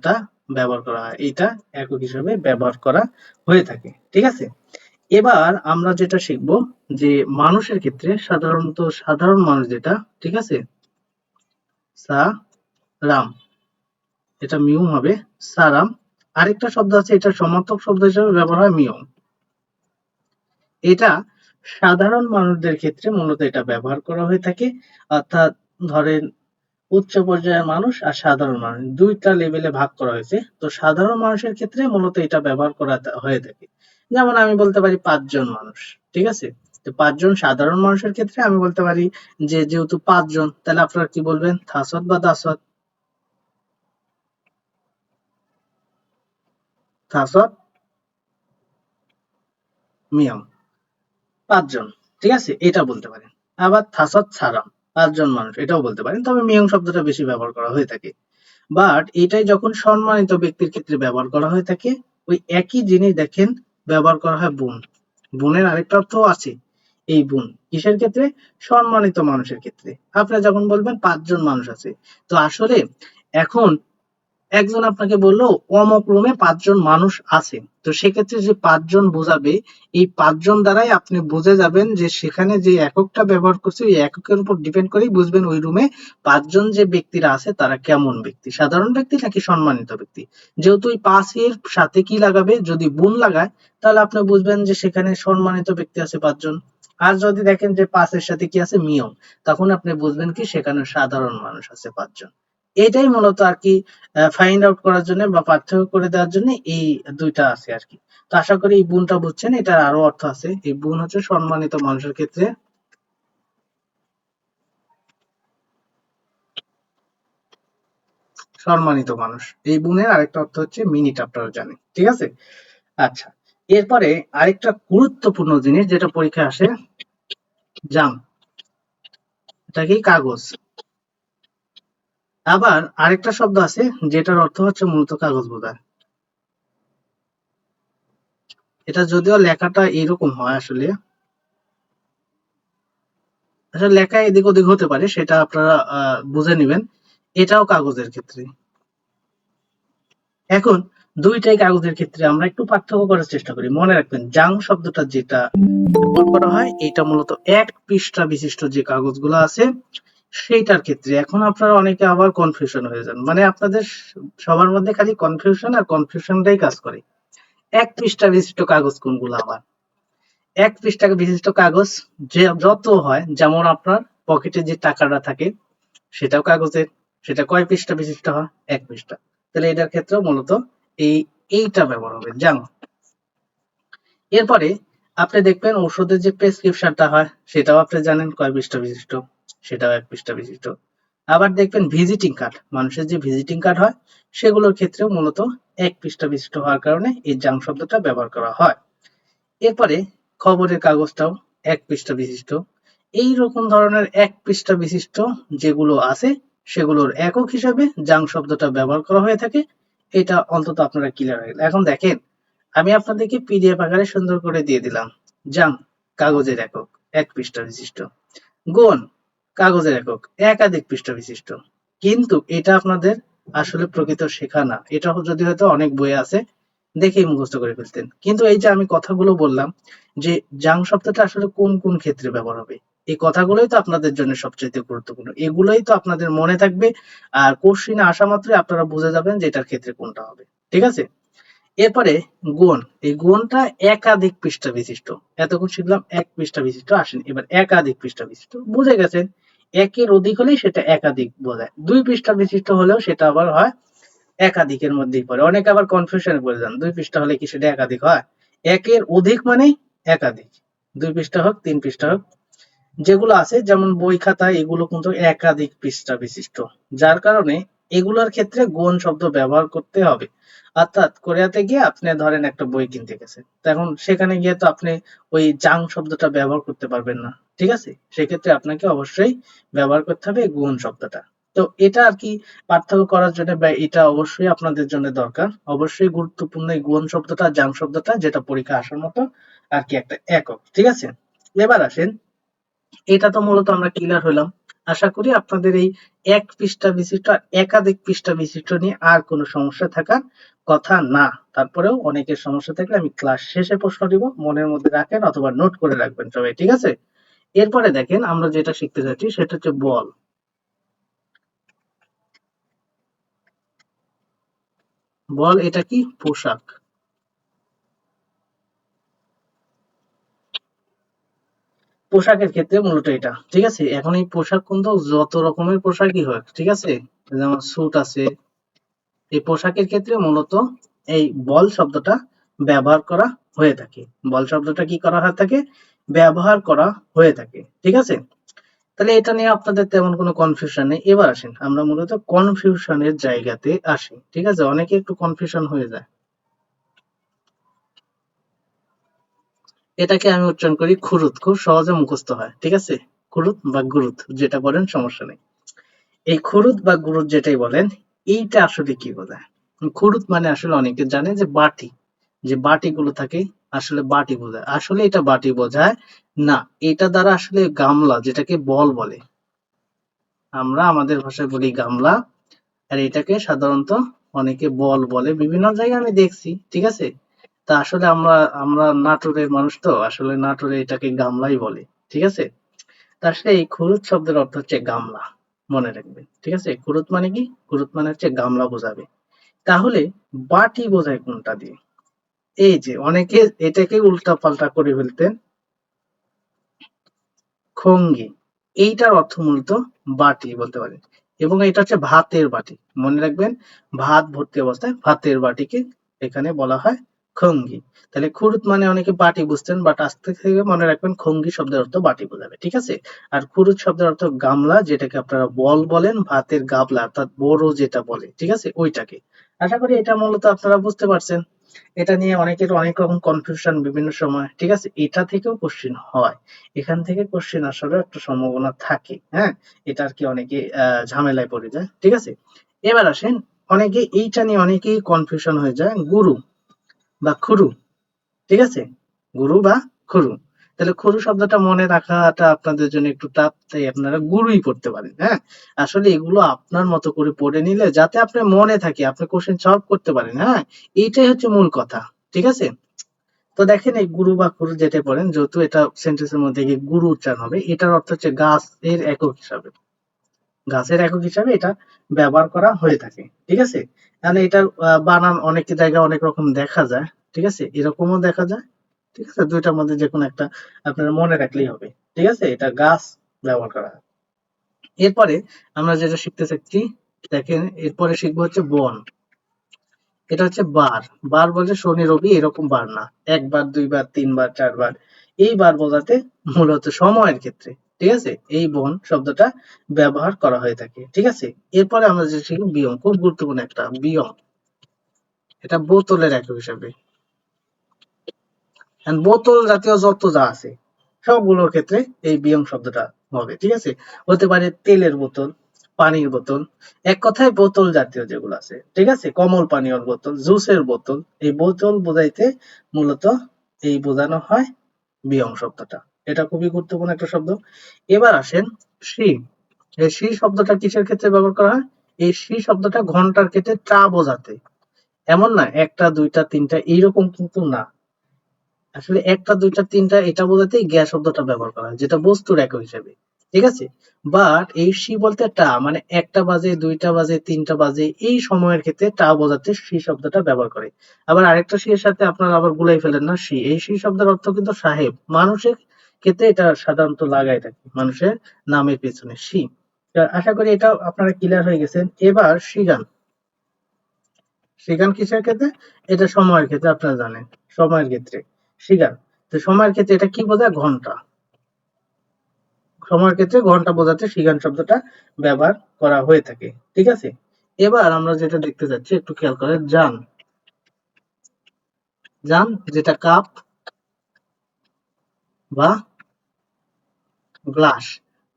টা ব্যবহার করা হয়, এটা একক হিসেবে ব্যবহার করা হয়ে থাকে, ঠিক আছে? এবার আমরা যেটা শিখবো যে মানুষের ক্ষেত্রে সাধারণত সাধারণ মানুষ যেটা, ঠিক আছে, সা রাম, এটা মিউম হবে, সারাম। আরেকটা শব্দ আছে, এটা সমার্থক শব্দ হিসেবে ব্যবহার হয় মিয়ম। এটা সাধারণ মানুষদের ক্ষেত্রে মূলত এটা ব্যবহার করা হয়ে থাকে। অর্থাৎ ধরেন উচ্চ পর্যায়ের মানুষ আর সাধারণ মানুষ দুইটা লেভেলে ভাগ করা হয়েছে। তো সাধারণ মানুষের ক্ষেত্রে মূলত এটা ব্যবহার করা হয়ে থাকে। যেমন আমি বলতে পারি ৫ জন মানুষ, ঠিক আছে? তো ৫ জন সাধারণ মানুষের ক্ষেত্রে আমি বলতে পারি যে যেহেতু ৫ জন, তাহলে আপনারা কি বলবেন? থাসত বা দাসত? থাসত মিয়ম, ৫ জন, ঠিক আছে? এটা বলতে পারেন। আবার থাসত ছাড়াম, ৫ জন মানুষ, এটাও বলতে পারেন। তবে মিয়ম শব্দটা বেশি ব্যবহার করা হয়ে থাকে। বাট এটাই যখন সম্মানিত ব্যক্তির ক্ষেত্রে ব্যবহার করা হয়ে থাকে, ওই একই জিনিস দেখেন ব্যবহার করা হয় বোন। বোনের আরেকটা অর্থ আছে, এই বোন কিসের ক্ষেত্রে? সম্মানিত মানুষের ক্ষেত্রে। আপনারা যখন বলবেন ৫ জন মানুষ আছে, তো আসলে এখন একজন আপনাকে বললো অমুক রুমে ৫ জন মানুষ আছে, তো সেক্ষেত্রে যে ৫ জন বোঝাবে, এই ৫ জন দ্বারাই আপনি বুঝে যাবেন যে সেখানে যে এককটা ব্যবহার করছে ওই এককের উপর ডিপেন্ড করেই বুঝবেন ওই রুমে ৫ জন যে ব্যক্তিরা আছে তারা কেমন ব্যক্তি, সাধারণ ব্যক্তি নাকি সম্মানিত ব্যক্তি। যেহেতু এই ৫ এর সাথে কি লাগাবে, যদি গুণ লাগায়, তাহলে আপনি বুঝবেন যে সেখানে সম্মানিত ব্যক্তি আছে ৫ জন। আর যদি দেখেন যে ৫ এর সাথে কি আছে, মিয়ম, তখন আপনি বুঝবেন কি সেখানে সাধারণ মানুষ আছে ৫ জন। এটাই মূলত আর কি ফাইন্ড আউট করার জন্য বা পার্থক্য করে দেওয়ার জন্য এই দুইটা আছে আর কি। তো আশা করি এই গুণটা বুঝছেন, এটার আরো অর্থ আছে। এই গুণ হচ্ছে সম্মানিত মানুষের ক্ষেত্রে সম্মানিত মানুষ। এই গুণের আরেকটা অর্থ হচ্ছে মিনিট, আপনারা জানেন, ঠিক আছে? আচ্ছা, এরপরে আরেকটা গুরুত্বপূর্ণ জিনিস যেটা পরীক্ষায় আসে, জাম, এটা কি? কাগজ। আবার আরেকটা শব্দ আছে যেটার অর্থ হচ্ছে মূলত কাগজ বোঝায়। এটা যদিও লেখাটা এরকম হয়, আসলে আসলে লেখা এদিক ওদিক হতে পারে, সেটা আপনারা বুঝে নিবেন। এটাও কাগজের ক্ষেত্রে। এখন দুইটাই কাগজের ক্ষেত্রে আমরা একটু পার্থক্য করার চেষ্টা করি। মনে রাখবেন জাং শব্দটা যেটা ব্যবহার করা হয় এটা মূলত এক পৃষ্ঠা বিশিষ্ট যে কাগজগুলো আছে সেইটার ক্ষেত্রে। এখন আপনারা অনেকে আবার কনফিউশন হয়ে যান, মানে আপনাদের সবার মধ্যে খালি কনফিউশন আর কনফিউশনটাই কাজ করে। এক পৃষ্ঠা বিশিষ্ট কাগজ কোনগুলো? আবার এক পৃষ্ঠা বিশিষ্ট কাগজ যে যত হয়, যেমন আপনার পকেটে যে টাকাটা থাকে সেটাও কাগজের, সেটা কয় পৃষ্ঠা বিশিষ্ট হয়? এক পৃষ্ঠা। তাহলে এটার ক্ষেত্রেও মূলত এই এইটা ব্যবহার হবে, জাং। এরপরে আপনি দেখবেন ওষুধের যে প্রেসক্রিপশনটা হয় সেটাও আপনি জানেন কয় পৃষ্ঠা বিশিষ্ট, সেটাও এক পৃষ্ঠা বিশিষ্ট। আবার দেখবেন ভিজিটিং কার্ড, মানুষের যে ভিজিটিং কার্ড হয় সেগুলোর ক্ষেত্রেও মূলত এক পৃষ্ঠা বিশিষ্ট হওয়ার কারণে এই জাং শব্দটা ব্যবহার করা হয়। এরপরে খবরের কাগজটাও এক পৃষ্ঠা বিশিষ্ট। এই রকম ধরনের এক পৃষ্ঠা বিশিষ্ট যেগুলো আছে সেগুলোর একক হিসাবে জাং শব্দটা ব্যবহার করা হয়ে থাকে। এটা অন্তত আপনারা ক্লিয়ার হয়ে গেল। এখন দেখেন, আমি আপনাদেরকে পিডিএফ আকারে সুন্দর করে দিয়ে দিলাম। জাং কাগজের একক এক পৃষ্ঠা বিশিষ্ট, গোন কাগজের একক একাধিক পৃষ্ঠা বিশিষ্ট। কিন্তু এটা আপনাদের আসলে প্রকৃত শেখা না। এটা যদি হয়তো অনেক বই আছে দেখেই মুখস্থ করে ফেলতেন, কিন্তু এই যে আমি কথাগুলো বললাম যে জাং শব্দটা আসলে কোন কোন ক্ষেত্রে ব্যবহার হবে, এই কথাগুলোই তো আপনাদের জন্য সবচেয়ে গুরুত্বপূর্ণ। এগুলোই তো আপনাদের মনে থাকবে, আর কোশ্চিনে আসা মাত্রই আপনারা বুঝে যাবেন যে এটার ক্ষেত্রে কোনটা হবে। ঠিক আছে? এরপরে গুণ, এই গুণটা একাধিক পৃষ্ঠা বিশিষ্ট। এতক্ষণ শিখলাম এক পৃষ্ঠা বিশিষ্ট, আসেন এবার একাধিক পৃষ্ঠা বিশিষ্ট। বুঝে গেছেন, একের অধিক হলেই সেটা একাধিক বোঝায়, দুই পৃষ্ঠা বিশিষ্ট হলেও সেটা আবার হয় একাধিকের মধ্যেই পড়ে। অনেকে আবার কনফিউশনে পড়ে যান, দুই পৃষ্ঠা হলে কি সেটা একাধিক হয়? একের অধিক মানেই একাধিক, দুই পৃষ্ঠা হোক তিন পৃষ্ঠা হোক। যেগুলো আছে যেমন বই খাতা, এগুলো কিন্তু একাধিক পৃষ্ঠা বিশিষ্ট, যার কারণে এগুলোর ক্ষেত্রে গোন শব্দ ব্যবহার করতে হবে। অর্থাৎ কোরিয়াতে গিয়ে আপনি ধরেন একটা বই কিনতে গেছেন, তখন সেখানে গিয়ে তো আপনি ওই জাং শব্দটা ব্যবহার করতে পারবেন না। ঠিক আছে? সেক্ষেত্রে আপনাকে অবশ্যই ব্যবহার করতে হবে গোন শব্দটা। তো এটা আর কি পার্থক্য করার জন্য, বা এটা অবশ্যই আপনাদের জন্য দরকার, অবশ্যই গুরুত্বপূর্ণ এই গোন শব্দটা জাং শব্দটা, যেটা পরীক্ষা আসার মতো আর কি একটা একক। ঠিক আছে? এবার আসেন, এটা তো মূলত আমরা ক্লিয়ার হলাম। আশা করি আপনাদের এই এক পৃষ্ঠা বিশিষ্ট আর একাধিক পৃষ্ঠা বিশিষ্ট নিয়ে আর কোনো সমস্যা থাকার কথা না। তারপরেও অনেকের সমস্যা থাকলে আমি ক্লাস শেষে প্রশ্ন দিব, মনের মধ্যে রাখেন অথবা নোট করে রাখবেন সবাই। ঠিক আছে? এরপরে দেখেন আমরা যেটা শিখতে যাচ্ছি সেটা হচ্ছে বল। বল এটা কি? পোশাক। পোশাকের ক্ষেত্রে মূলত এটা। ঠিক আছে? এখন এই পোশাক কিন্তু যত রকমের পোশাকই হয়, ঠিক আছে, যেমন স্যুট আছে, এই পোশাকের ক্ষেত্রে মূলত এই বল শব্দটা ব্যবহার করা হয়ে থাকে। বল শব্দটা কি করা হয়ে থাকে? ব্যবহার করা হয়ে থাকে। ঠিক আছে? তাহলে এটা নিয়ে আপনাদের তেমন কোনো কনফিউশন নেই। এবার আসেন আমরা মূলত কনফিউশনের জায়গাতে আসি। ঠিক আছে? অনেকে একটু কনফিউশন হয়ে যায়। এটাকে আমি উচ্চারণ করি খুরুত, খুব সহজে মুখস্থ হয়। ঠিক আছে? খুরুত বা গুরুত যেটা বলেন সমস্যা নেই। এই খুরুত বা গুরুত যেটাই বলেন, এইটা আসলে কি বোঝায়? খুরুত মানে আসলে অনেকে জানে যে বাটি, যে বাটিগুলো থাকে, আসলে বাটি বোঝায়। আসলে এটা বাটি বোঝায় না, এটা দ্বারা আসলে গামলা যেটাকে বল বলে, আমরা আমাদের ভাষায় বলি গামলা, আর এটাকে সাধারণত অনেকে বল বলে, বিভিন্ন জায়গায় আমি দেখছি। ঠিক আছে? তা আসলে আমরা আমরা নাটোরের মানুষ, তো আসলে নাটোরে এটাকে গামলাই বলে। ঠিক আছে? তা আসলে এই খুরুত শব্দের অর্থ হচ্ছে গামলা, মনে রাখবেন। ঠিক আছে? খুরুত মানে কি? খুরুত মানে হচ্ছে গামলা বোঝাবে। তাহলে বাটি বোঝায় কোনটা দিয়ে? এই যে অনেকে এটাকে উল্টা পাল্টা করে ফেলতেন, খঙ্গি। এইটার অর্থ মূলত বাটি বলতে পারেন, এবং এটা হচ্ছে ভাতের বাটি। মনে রাখবেন, ভাত ভর্তি অবস্থায় ভাতের বাটিকে এখানে বলা হয় খঙ্গি। তাহলে খুরুত মানে অনেকে বাটি বুঝতেন, বাট আজকে থেকে মনে রাখবেন খঙ্গি শব্দের অর্থ বাটি বোঝাবে। ঠিক আছে? আর খুরুত শব্দের অর্থ গামলা, যেটাকে আপনারা বল বলেন, ভাতের গাবলা অর্থাৎ বড় যেটা বলে। ঠিক আছে? ওইটাকে। আশা করি এটা মূলত আপনারা বুঝতে পারছেন। এটা নিয়ে অনেকের অনেক রকম কনফিউশন বিভিন্ন সময়। ঠিক আছে? এটা থেকেও কোশ্চেন হয়, এখান থেকে কোশ্চেন আসারও একটা সম্ভাবনা থাকে। হ্যাঁ, এটা আর কি অনেকে ঝামেলায় পড়ে যায়। ঠিক আছে? এবার আসেন, অনেকে এইটা নিয়ে অনেকেই কনফিউশন হয়ে যায়, গুরু বা খুরু। ঠিক আছে? গুরু বা খুরু। তাহলে খুরু শব্দটা মনে রাখাটা আপনাদের জন্য একটু টাফ, তাই আপনারা গুরুই পড়তে পারেন। হ্যাঁ, আসলে এগুলো আপনার মতো করে পড়ে নিলে যাতে আপনার মনে থাকে, আপনি কোশ্চেন সলভ করতে পারেন। হ্যাঁ, এইটাই হচ্ছে মূল কথা। ঠিক আছে? তো দেখেন, এই গুরু বা খুরু যেটা পড়েন, যেহেতু এটা সেন্টেন্সের মধ্যে গিয়ে গুরু উচ্চারণ হবে, এটার অর্থ হচ্ছে গাছের একক হিসাবে। গাছের একক হিসাবে এটা ব্যবহার করা হয়ে থাকে। ঠিক আছে? তাহলে এটার বানান অনেক জায়গায় অনেক রকম দেখা যায়। ঠিক আছে? এরকমও দেখা যায়। ঠিক আছে? দুইটার মধ্যে যে কোনো একটা আপনারা মনে রাখলেই হবে। ঠিক আছে? এটা গাছ ব্যবহার করা হয়। এরপরে আমরা যেটা শিখতে চাচ্ছি, দেখেন এরপরে শিখবো হচ্ছে বন। এটা হচ্ছে বার। বার বলতে শনি রবি এরকম বার না, একবার দুইবার তিনবার চারবার, এই বার বোঝাতে মূলত সময়ের ক্ষেত্রে। ঠিক আছে, এই বন শব্দটা ব্যবহার করা হয়ে থাকে। ঠিক আছে, এরপরে আমরা যে শিখব বিয়ম, খুব গুরুত্বপূর্ণ একটা বিয়ম, এটা বোতলের একক হিসাবে। বোতল জাতীয় যত যা আছে সবগুলোর ক্ষেত্রে এই বিয়ম শব্দটা হবে। ঠিক আছে, হতে পারে তেলের বোতল, পানির বোতল, এক কথায় বোতল জাতীয় যেগুলো আছে। ঠিক আছে, কমল পানীয় বোতল, জুসের বোতল, এই বোতল বোঝাইতে মূলত এই বোঝানো হয় বিয়ম শব্দটা। এটা খুবই গুরুত্বপূর্ণ একটা শব্দ। এবার আসেন সি। এই সি শব্দটা কিসের ক্ষেত্রে ব্যবহার করা হয়? এই সি শব্দটা ঘন্টার ক্ষেত্রে টা বোঝাতে। এমন না একটা দুইটা তিনটা এইরকম কিন্তু না, আসলে একটা দুইটা তিনটা এটা বোঝাতেই গ্যা শব্দটা ব্যবহার করা হয়, যেটা বস্তুর একক হিসেবে। ঠিক আছে, বাট এই সি বলতে টা মানে একটা বাজে, দুইটা বাজে, তিনটা বাজে এই সময়ের ক্ষেত্রে টা বোঝাতে সি শব্দটা ব্যবহার করে। আবার আরেকটা সি এর সাথে আপনারা আবার গুলাই ফেলেন না, সি, এই সি শব্দের অর্থ কিন্তু সাহেব, মানুষের ক্ষেত্রে এটা সাধারণত লাগাই থাকে, মানুষের নামের পেছনে সি। আশা করি এটা আপনারা ক্লিয়ার হয়ে গেছেন। এবার সিগান। সিগান কিসের ক্ষেত্রে? এটা সময়ের ক্ষেত্রে, আপনারা জানেন সময়ের ক্ষেত্রে সিগান। তো সময়ের ক্ষেত্রে এটা কি বোঝায়? ঘন্টা। সময়ের ক্ষেত্রে ঘন্টা বোঝাতে সিগান শব্দটা ব্যবহার করা হয়ে থাকে। ঠিক আছে, এবার আমরা যেটা দেখতে যাচ্ছি একটু খেয়াল করেন, যান। যান যেটা কাপ বা গ্লাস,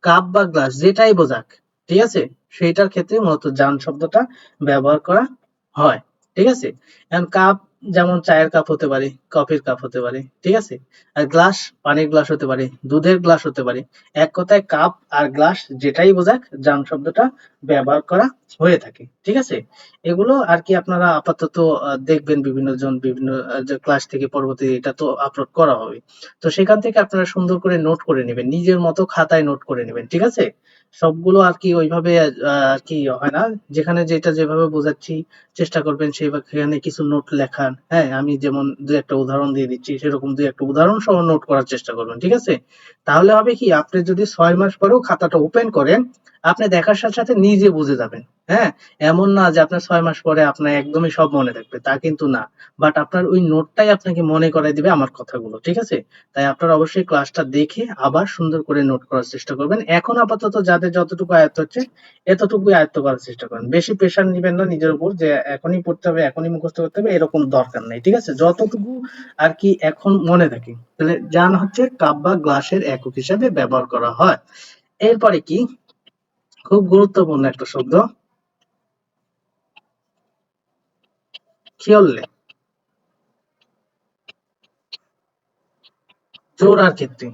কাপ বা গ্লাস যেটাই বোঝাক, ঠিক আছে, সেইটার ক্ষেত্রে মূলত যান শব্দটা ব্যবহার করা হয়। ঠিক আছে, এখন কাপ যেমন চায়ের কাপ হতে পারে, কফির কাপ হতে পারে। ঠিক আছে, আর গ্লাস পানির গ্লাস হতে পারে, দুধের গ্লাস হতে পারে। এক কথায় কাপ আর গ্লাস যেটাই বোঝাক যান শব্দটা ব্যবহার করা হয়ে থাকে। ঠিক আছে, এগুলো আর কি আপনারা আপাতত দেখবেন বিভিন্ন জন বিভিন্ন যে ক্লাস থেকে পরবর্তী এটা তো আপলোড করা হবে, তো সেখান থেকে আপনারা সুন্দর করে নোট করে নেবেন, নিজের মতো খাতায় নোট করে নেবেন। ঠিক আছে, সবগুলো আর কি ওইভাবে আর কি হয় না, যেখানে যেটা যেভাবে বোঝাচ্ছি চেষ্টা করবেন সেখানে কিছু নোট লেখার। হ্যাঁ, আমি যেমন দুই একটা উদাহরণ দিয়ে দিচ্ছি, সেরকম দুই একটা উদাহরণ সহ নোট করার চেষ্টা করবেন। ঠিক আছে, তাহলে হবে কি, আপনি যদি 6 মাস পরেও খাতাটা ওপেন করেন, আপনি দেখার সাথে সাথে নিজে বুঝে যাবেন। হ্যাঁ, এমন না যে আপনার 6 মাস পরে আপনার একদমই সব মনে থাকবে, তা কিন্তু না, বাট আপনার ওই নোটটাই আপনাকে মনে করাই দিবে আমার কথাগুলো। ঠিক আছে, তাই আপনারা অবশ্যই ক্লাসটা দেখে আবার সুন্দর করে নোট করার চেষ্টা করবেন। এখন আপাতত যাদের যতটুকু আয়ত্ত হচ্ছে এতটুকুই আয়ত্ত করার চেষ্টা করেন, বেশি প্রেশার নিবেন না নিজের উপর যে এখনই পড়তে হবে, এখনই মুখস্থ করতে হবে, এরকম দরকার নেই। ঠিক আছে, যতটুকু আর কি এখন মনে থাকে, তাহলে যান হচ্ছে কাপ বা গ্লাসের একক হিসাবে ব্যবহার করা হয়। এরপরে কি, খুব গুরুত্বপূর্ণ একটা শব্দ, খিয়ল্লে। জোড়ার ক্ষেত্রে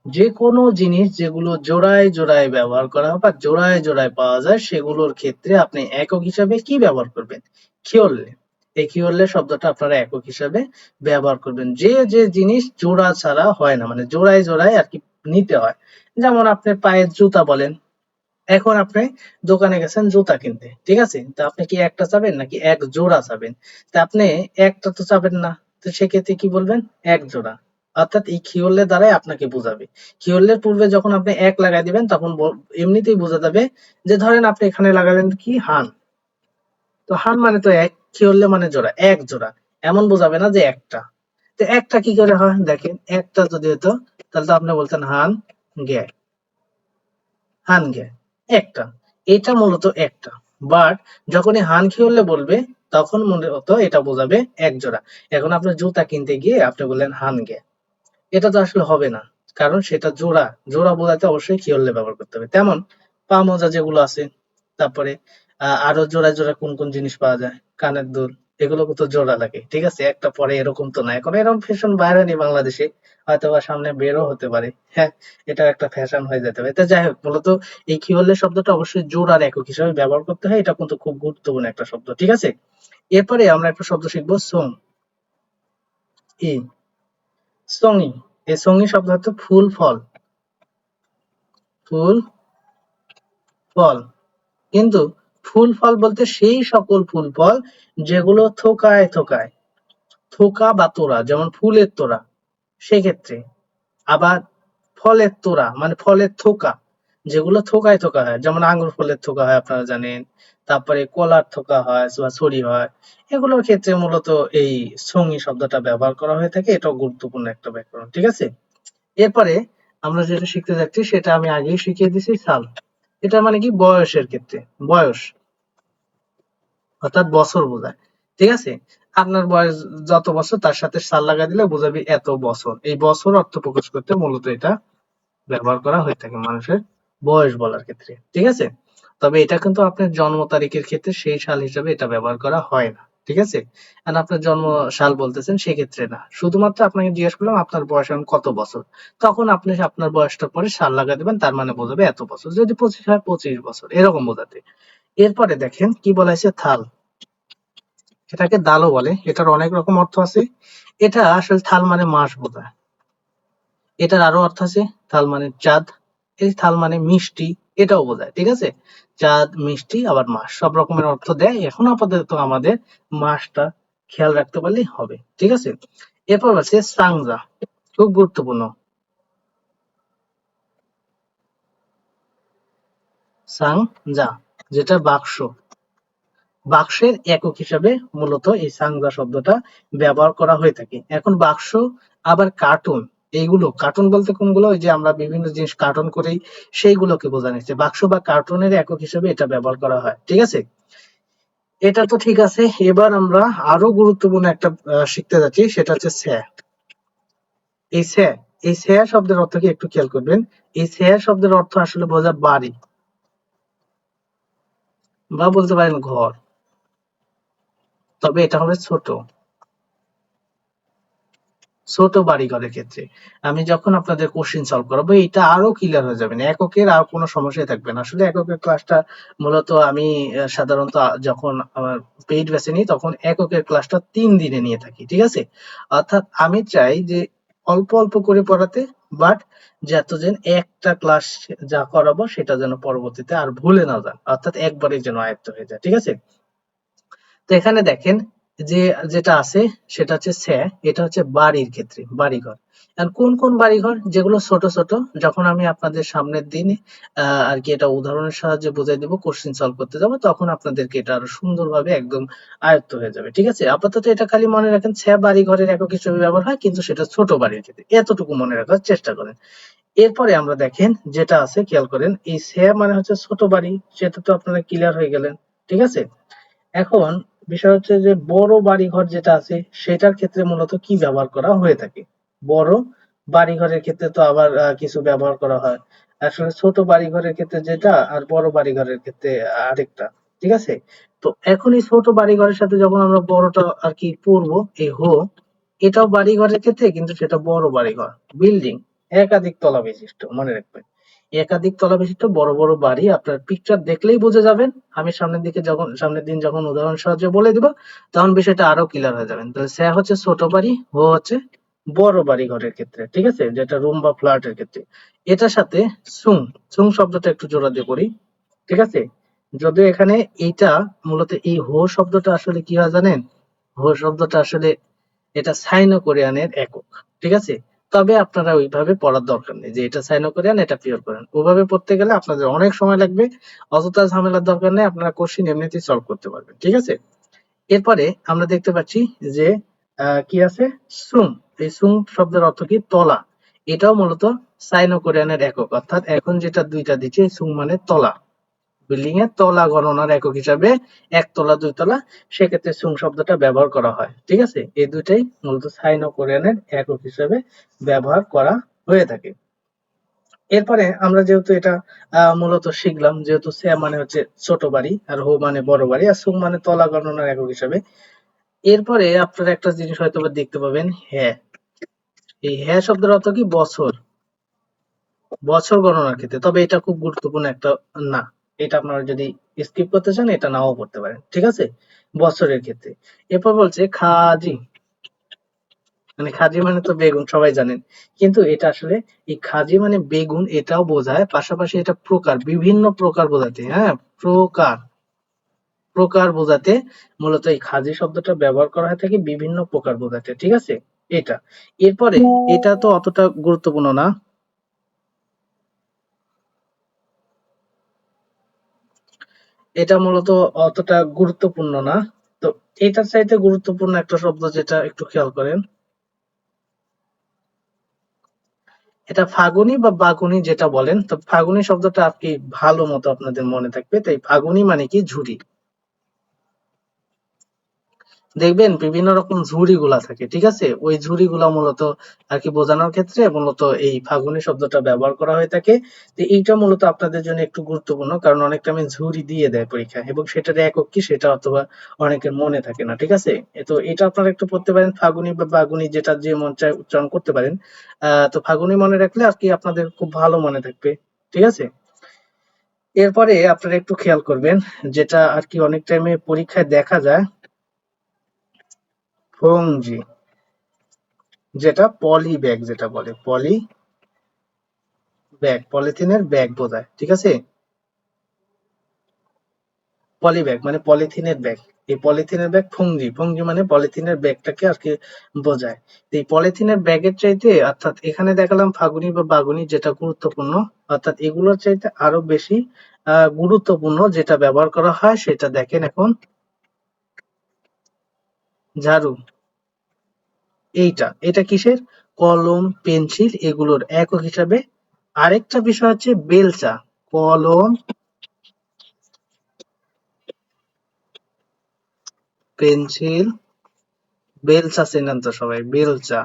যে কোনো জিনিস যেগুলো জোড়ায় জোড়ায় ব্যবহার করা হয় বা জোড়ায় জোড়ায় পাওয়া যায় সেগুলোর ক্ষেত্রে আপনি একক হিসাবে কি ব্যবহার করবেন? খিয়ল্লে। এই খিয়ল্লে শব্দটা আপনারা একক হিসাবে ব্যবহার করবেন, যে যে জিনিস জোড়া ছাড়া হয় না, মানে জোড়ায় জোড়ায় আর কি নিতে হয়। যেমন আপনি পায়ের জুতা বলেন, এখন আপনি দোকানে গেছেন জুতা কিনতে, ঠিক আছে, তো আপনি কি একটা চাবেন নাকি এক জোড়া চাবেন? তা আপনি একটা তো চাবেন না, তো সেক্ষেত্রে কি বলবেন? এক জোড়া। অর্থাৎ এই খিয়ল্লে দ্বারাই আপনাকে বোঝাবে। খিয়ল্লের পূর্বে যখন আপনি এক লাগাই দিবেন তখন এমনিতেই বোঝা যাবে, যে ধরেন আপনি এখানে লাগালেন কি হান, তো হান মানে তো এক, খিয়ল্লে মানে জোড়া, এক জোড়া, এমন বোঝাবে না যে একটা। তো একটা কি করে হয় দেখেন, একটা যদি হতো তাহলে তো আপনি বলতেন হান গে, হানগে, একটা, এটা মূলত একটা। বাট যখনই হানখি হলে বলবে তখন মূলত এটা বোঝাবে এক জোড়া। এখন আপনার জুতা কিনতে গিয়ে আপনি বললেন হানগে, এটা তো আসলে হবে না, কারণ সেটা জোড়া, জোড়া বোঝাতে অবশ্যই কি হলে ব্যবহার করতে হবে। তেমন পা মোজা যেগুলো আছে, তারপরে আরো জোড়া জোড়া কোন কোন জিনিস পাওয়া যায়, কানের দুল, এগুলো তো জোড়া লাগে। ঠিক আছে, একটা পরে এরকম তো না, এখন এরকম ফ্যাশন বাইরে হয়নি বাংলাদেশে, হয়তো বা সামনে বেরও হতে পারে। হ্যাঁ, এটা একটা ফ্যাশন হয়ে যেতে পারে। তো যাই হোক, মূলত এই কি হলে শব্দটা অবশ্যই জোড়ার একক হিসেবে ব্যবহার করতে হয়, এটা কিন্তু খুব গুরুত্বপূর্ণ একটা শব্দ। ঠিক আছে, এরপরে আমরা একটা শব্দ শিখবো সং ই, সঙ্গী। এই সঙ্গী শব্দ হচ্ছে ফুল ফল, ফুল ফল। কিন্তু ফুল ফল বলতে সেই সকল ফুল ফল যেগুলো থোকায় থোকায়, থোকা বা তোড়া, যেমন ফুলের তোড়া সেক্ষেত্রে। আবার ফলের তোড়া মানে ফলের থোকা, যেগুলো থোকায় থোকা হয়, যেমন আঙ্গুর ফলের থোকা হয় আপনারা জানেন, তারপরে কলার থোকা হয় বা ছড়ি হয়, এগুলোর ক্ষেত্রে মূলত এই সঙ্গী শব্দটা ব্যবহার করা হয়ে থাকে। এটাও গুরুত্বপূর্ণ একটা ব্যাকরণ। ঠিক আছে, এরপরে আমরা যেটা শিখতে যাচ্ছি সেটা আমি আগেই শিখিয়ে দিছি, সাল। এটা মানে কি বয়সের ক্ষেত্রে, বয়স অর্থাৎ বছর বোঝায়। ঠিক আছে? আপনার বয়স যত বছর তার সাথে সাল লাগাই দিলে বোঝাবি এত বছর। এই বছর অর্থ প্রকাশ করতে মূলত এটা ব্যবহার করা হয়ে থাকে মানুষের বয়স বলার ক্ষেত্রে। ঠিক আছে? তবে এটা কিন্তু আপনার জন্ম তারিখের ক্ষেত্রে সেই সাল হিসেবে এটা ব্যবহার করা হয় না। ঠিক আছে? আর আপনার জন্ম সাল বলতেছেন সেক্ষেত্রে না। শুধুমাত্র আপনাকে জিজ্ঞেস করলাম আপনার বয়স এখন কত বছর। তখন আপনি আপনার বয়সটার পরে সাল লাগাই দিবেন, তার মানে বোঝাবে এত বছর। যদি 25 হয় 25 বছর এরকম বোঝাতে। এরপরে দেখেন কি বলা হয়েছে, থাল। এটাকে দালও বলে, এটার অনেক রকম অর্থ আছে। এটা আসলে থাল মানে মাস বোঝায়। এটার আরো অর্থ আছে, থাল মানে চাঁদ, এই থাল মানে মিষ্টি, এটাও বোঝায়। ঠিক আছে? চাঁদ, মিষ্টি, আবার মাস, সব রকমের অর্থ দেয়। এখন আপাতত আমাদের মাসটা খেয়াল রাখতে পারলেই হবে। ঠিক আছে? এরপর আছে সাংজা, খুব গুরুত্বপূর্ণ। সাংজা, যেটা বাক্স, বাক্সের একক হিসাবে মূলত এই সাংজা শব্দটা ব্যবহার করা হয়ে থাকে। এখন বাক্স আবার কার্টুন, এইগুলো কার্টুন বলতে কোনগুলো, ওই যে আমরা বিভিন্ন জিনিস কার্টুন করি সেইগুলোকে বোঝানো হচ্ছে। বাক্স বা কার্টুনের একক হিসাবে এটা ব্যবহার করা হয়। ঠিক আছে? এটা তো ঠিক আছে। এবার আমরা আরো গুরুত্বপূর্ণ একটা শিখতে যাচ্ছি, সেটা হচ্ছে স্যা। এই স্যা, এই স্যা শব্দের অর্থ কি একটু খেয়াল করবেন। এই স্যা শব্দের অর্থ আসলে বোঝায় বাড়ি, বা বলতে পারেন ঘর, তবে এটা হবে ছোট, ছোট বাড়িঘরের ক্ষেত্রে। আমি যখন আপনাদের কোশ্চেন সলভ করাবো এটা আরো ক্লিয়ার হয়ে যাবে, এককের আর কোনো সমস্যাই থাকবে না। আসলে এককের ক্লাসটা মূলত আমি সাধারণত যখন আমার পেইড ব্যাচে নিই তখন এককের ক্লাসটা 3 দিনে নিয়ে থাকি। ঠিক আছে? অর্থাৎ আমি চাই যে অল্প অল্প করে পড়াতে, বাট যতজন একটা ক্লাস যা করাবো সেটা যেন পরবর্তীতে আর ভুলে না যান, অর্থাৎ একবারেই যেন আয়ত্ত হয়ে যায়। ঠিক আছে? তো এখানে দেখেন যে যেটা আছে সেটা হচ্ছে স্যা, এটা হচ্ছে বাড়ির ক্ষেত্রে, বাড়িঘর। আর কোন কোন বাড়িঘর, যেগুলো ছোট ছোট, যখন আমি আপনাদের সামনের দিনে আর কি এটা উদাহরণের সাহায্যে বুঝাই দেবো, কোশ্চেন সলভ করতে যাবো, তখন আপনাদেরকে এটা আরো সুন্দরভাবে একদম আয়ত্ত হয়ে যাবে। ঠিক আছে? আপাতত এটা খালি মনে রাখেন, স্যা বাড়িঘরের একক হিসেবে ব্যবহার হয়, কিন্তু সেটা ছোট বাড়ির ক্ষেত্রে, এতটুকু মনে রাখার চেষ্টা করেন। এরপরে আমরা দেখেন যেটা আছে, খেয়াল করেন, এই স্যা মানে হচ্ছে ছোট বাড়ি, সেটা তো আপনারা ক্লিয়ার হয়ে গেলেন। ঠিক আছে? এখন বিষয় হচ্ছে যে বড় বাড়িঘর যেটা আছে সেটার ক্ষেত্রে মূলত কি ব্যবহার করা হয়ে থাকে। বড় বাড়িঘরের ক্ষেত্রে তো আবার কিছু ব্যবহার করা হয়। আসলে ছোট বাড়িঘরের ক্ষেত্রে যেটা, আর বড় বাড়িঘরের ক্ষেত্রে আরেকটা। ঠিক আছে? তো এখন এই ছোট বাড়িঘরের সাথে যখন আমরা বড়টা আর কি পড়বো, এই হো, এটাও বাড়িঘরের ক্ষেত্রে, কিন্তু সেটা বড় বাড়িঘর, বিল্ডিং, একাধিক তলা বিশিষ্ট, মনে রাখবেন। একাধিক তলা বিশিষ্ট বড় বড় বাড়ি, আপনার পিকচার দেখলেই বুঝে যাবেন। আমি সামনের দিকে যখন, সামনের দিন যখন উদাহরণ সাহায্যে বলে দিব, তখন বিষয়টা আরো ক্লিয়ার হয়ে যাবেন। তাহলে সে হচ্ছে ছোট বাড়ি, ও হচ্ছে বড় বাড়ি ঘরের ক্ষেত্রে। ঠিক আছে? যেটা রুম বা ফ্ল্যাটের ক্ষেত্রে। এটার সাথে সুং, সুং শব্দটা একটু জোড়া দিয়ে করি। ঠিক আছে? যদিও এখানে এইটা মূলত এই হো শব্দটা আসলে কি হয় জানেন, হো শব্দটা আসলে এটা সাইনো কোরিয়ানের একক। ঠিক আছে? তবে আপনারা ওইভাবে পড়ার দরকার নেই যে এটা সাইনো কোরিয়ান এটা পিওর কোরিয়ান, ওভাবে পড়তে গেলে আপনাদের অনেক সময় লাগবে, অযথা ঝামেলার দরকার নেই, আপনারা কোশ্চেন এমনিতেই সলভ করতে পারবেন। ঠিক আছে? এরপরে আমরা দেখতে পাচ্ছি যে কি আছে, সুং। এই সুং শব্দের অর্থ কি, তলা। এটাও মূলত সাইনো কোরিয়ানের একক, অর্থাৎ এখন যেটা দুইটা দিচ্ছে, সুং মানে তলা, বিল্ডিং এর তলা গণনার একক হিসাবে একতলা, দুইতলা, সেক্ষেত্রে সুং শব্দটা ব্যবহার করা হয়। ঠিক আছে? এই দুইটাই মূলত সাইনো কোরিয়ানের একক হিসাবে ব্যবহার করা হয়ে থাকে। এরপরে আমরা যেহেতু এটা মূলত শিখলাম, যেহেতু সে মানে হচ্ছে ছোট বাড়ি, আর হো মানে বড় বাড়ি, আর সুং মানে তলা গণনার একক হিসাবে। এরপরে আপনারা একটা জিনিস হয়তো দেখতে পাবেন, হ্যাঁ। এই হ্যাঁ শব্দের অর্থ কি, বছর, বছর গণনার ক্ষেত্রে। তবে এটা খুব গুরুত্বপূর্ণ একটা, না, এটা আপনারা যদি স্কিপ করতে চান এটা নাও করতে পারেন। ঠিক আছে? বছরের ক্ষেত্রে। এরপর বলছে খাজি, মানে খাজি মানে তো বেগুন, সবাই জানেন। কিন্তু এটা আসলে এই খাজি মানে বেগুন এটাও বোঝায়, পাশাপাশি এটা প্রকার, বিভিন্ন প্রকার বোঝাতে, হ্যাঁ, প্রকার, প্রকার বোঝাতে মূলত এই খাজি শব্দটা ব্যবহার করা হয়ে থাকে, বিভিন্ন প্রকার বোঝাতে। ঠিক আছে? এটা। এরপরে এটা তো অতটা গুরুত্বপূর্ণ না, এটা মূলত অতটা গুরুত্বপূর্ণ না। তো এটার চাইতে গুরুত্বপূর্ণ একটা শব্দ যেটা একটু খেয়াল করেন, এটা ফাগুনি বা বাগুনি যেটা বলেন, তো ফাগুনি শব্দটা আর কি ভালো মতো আপনাদের মনে থাকবে, তাই ফাগুনি মানে কি ঝুড়ি। দেখবেন বিভিন্ন রকম ঝুড়িগুলা থাকে, ঠিক আছে? ওই ঝুড়িগুলা মূলত আর কি বোঝানোর ক্ষেত্রে মূলত এই ফাগুনি শব্দটা ব্যবহার করা হয়ে থাকে। তো এইটা মূলত আপনাদের জন্য একটু গুরুত্বপূর্ণ, কারণ অনেক টাইমে ঝুড়ি দিয়ে দেয় পরীক্ষায় এবং সেটার একক কি সেটা অথবা অনেকের মনে থাকে না, ঠিক আছে? তো এটা আপনারা একটু পড়তে পারেন, ফাগুনি বা বাগুনি যেটা যে মন চায় উচ্চারণ করতে পারেন। তো ফাগুনি মনে রাখলে আর কি আপনাদের খুব ভালো মনে থাকবে, ঠিক আছে? এরপরে আপনারা একটু খেয়াল করবেন, যেটা আর কি অনেক টাইমে পরীক্ষায় দেখা যায়, ফংজি, যেটা পলি ব্যাগ যেটা বলে, পলি ব্যাগ, পলিথিনের ব্যাগ বোঝায়, ঠিক আছে? পলি ব্যাগ মানে পলিথিনের ব্যাগ। এই পলিথিনের ব্যাগ ফংজি, ফংজি মানে পলিথিনের ব্যাগটাকে আর কি বোঝায়। তো এই পলিথিনের ব্যাগের চাইতে অর্থাৎ এখানে দেখালাম ফাগুনি বা বাগুনি যেটা গুরুত্বপূর্ণ, অর্থাৎ এগুলোর চাইতে আরো বেশি গুরুত্বপূর্ণ যেটা ব্যবহার করা হয় সেটা দেখেন এখন, ঝাড়ু। এটা কিসের? কলম, পেন্সিল এগুলোর একক হিসাবে। আরেকটা বিষয় হচ্ছে বেলচা, কলম, পেন্সিল, বেলচা চেনেন তো সবাই, বেলচা।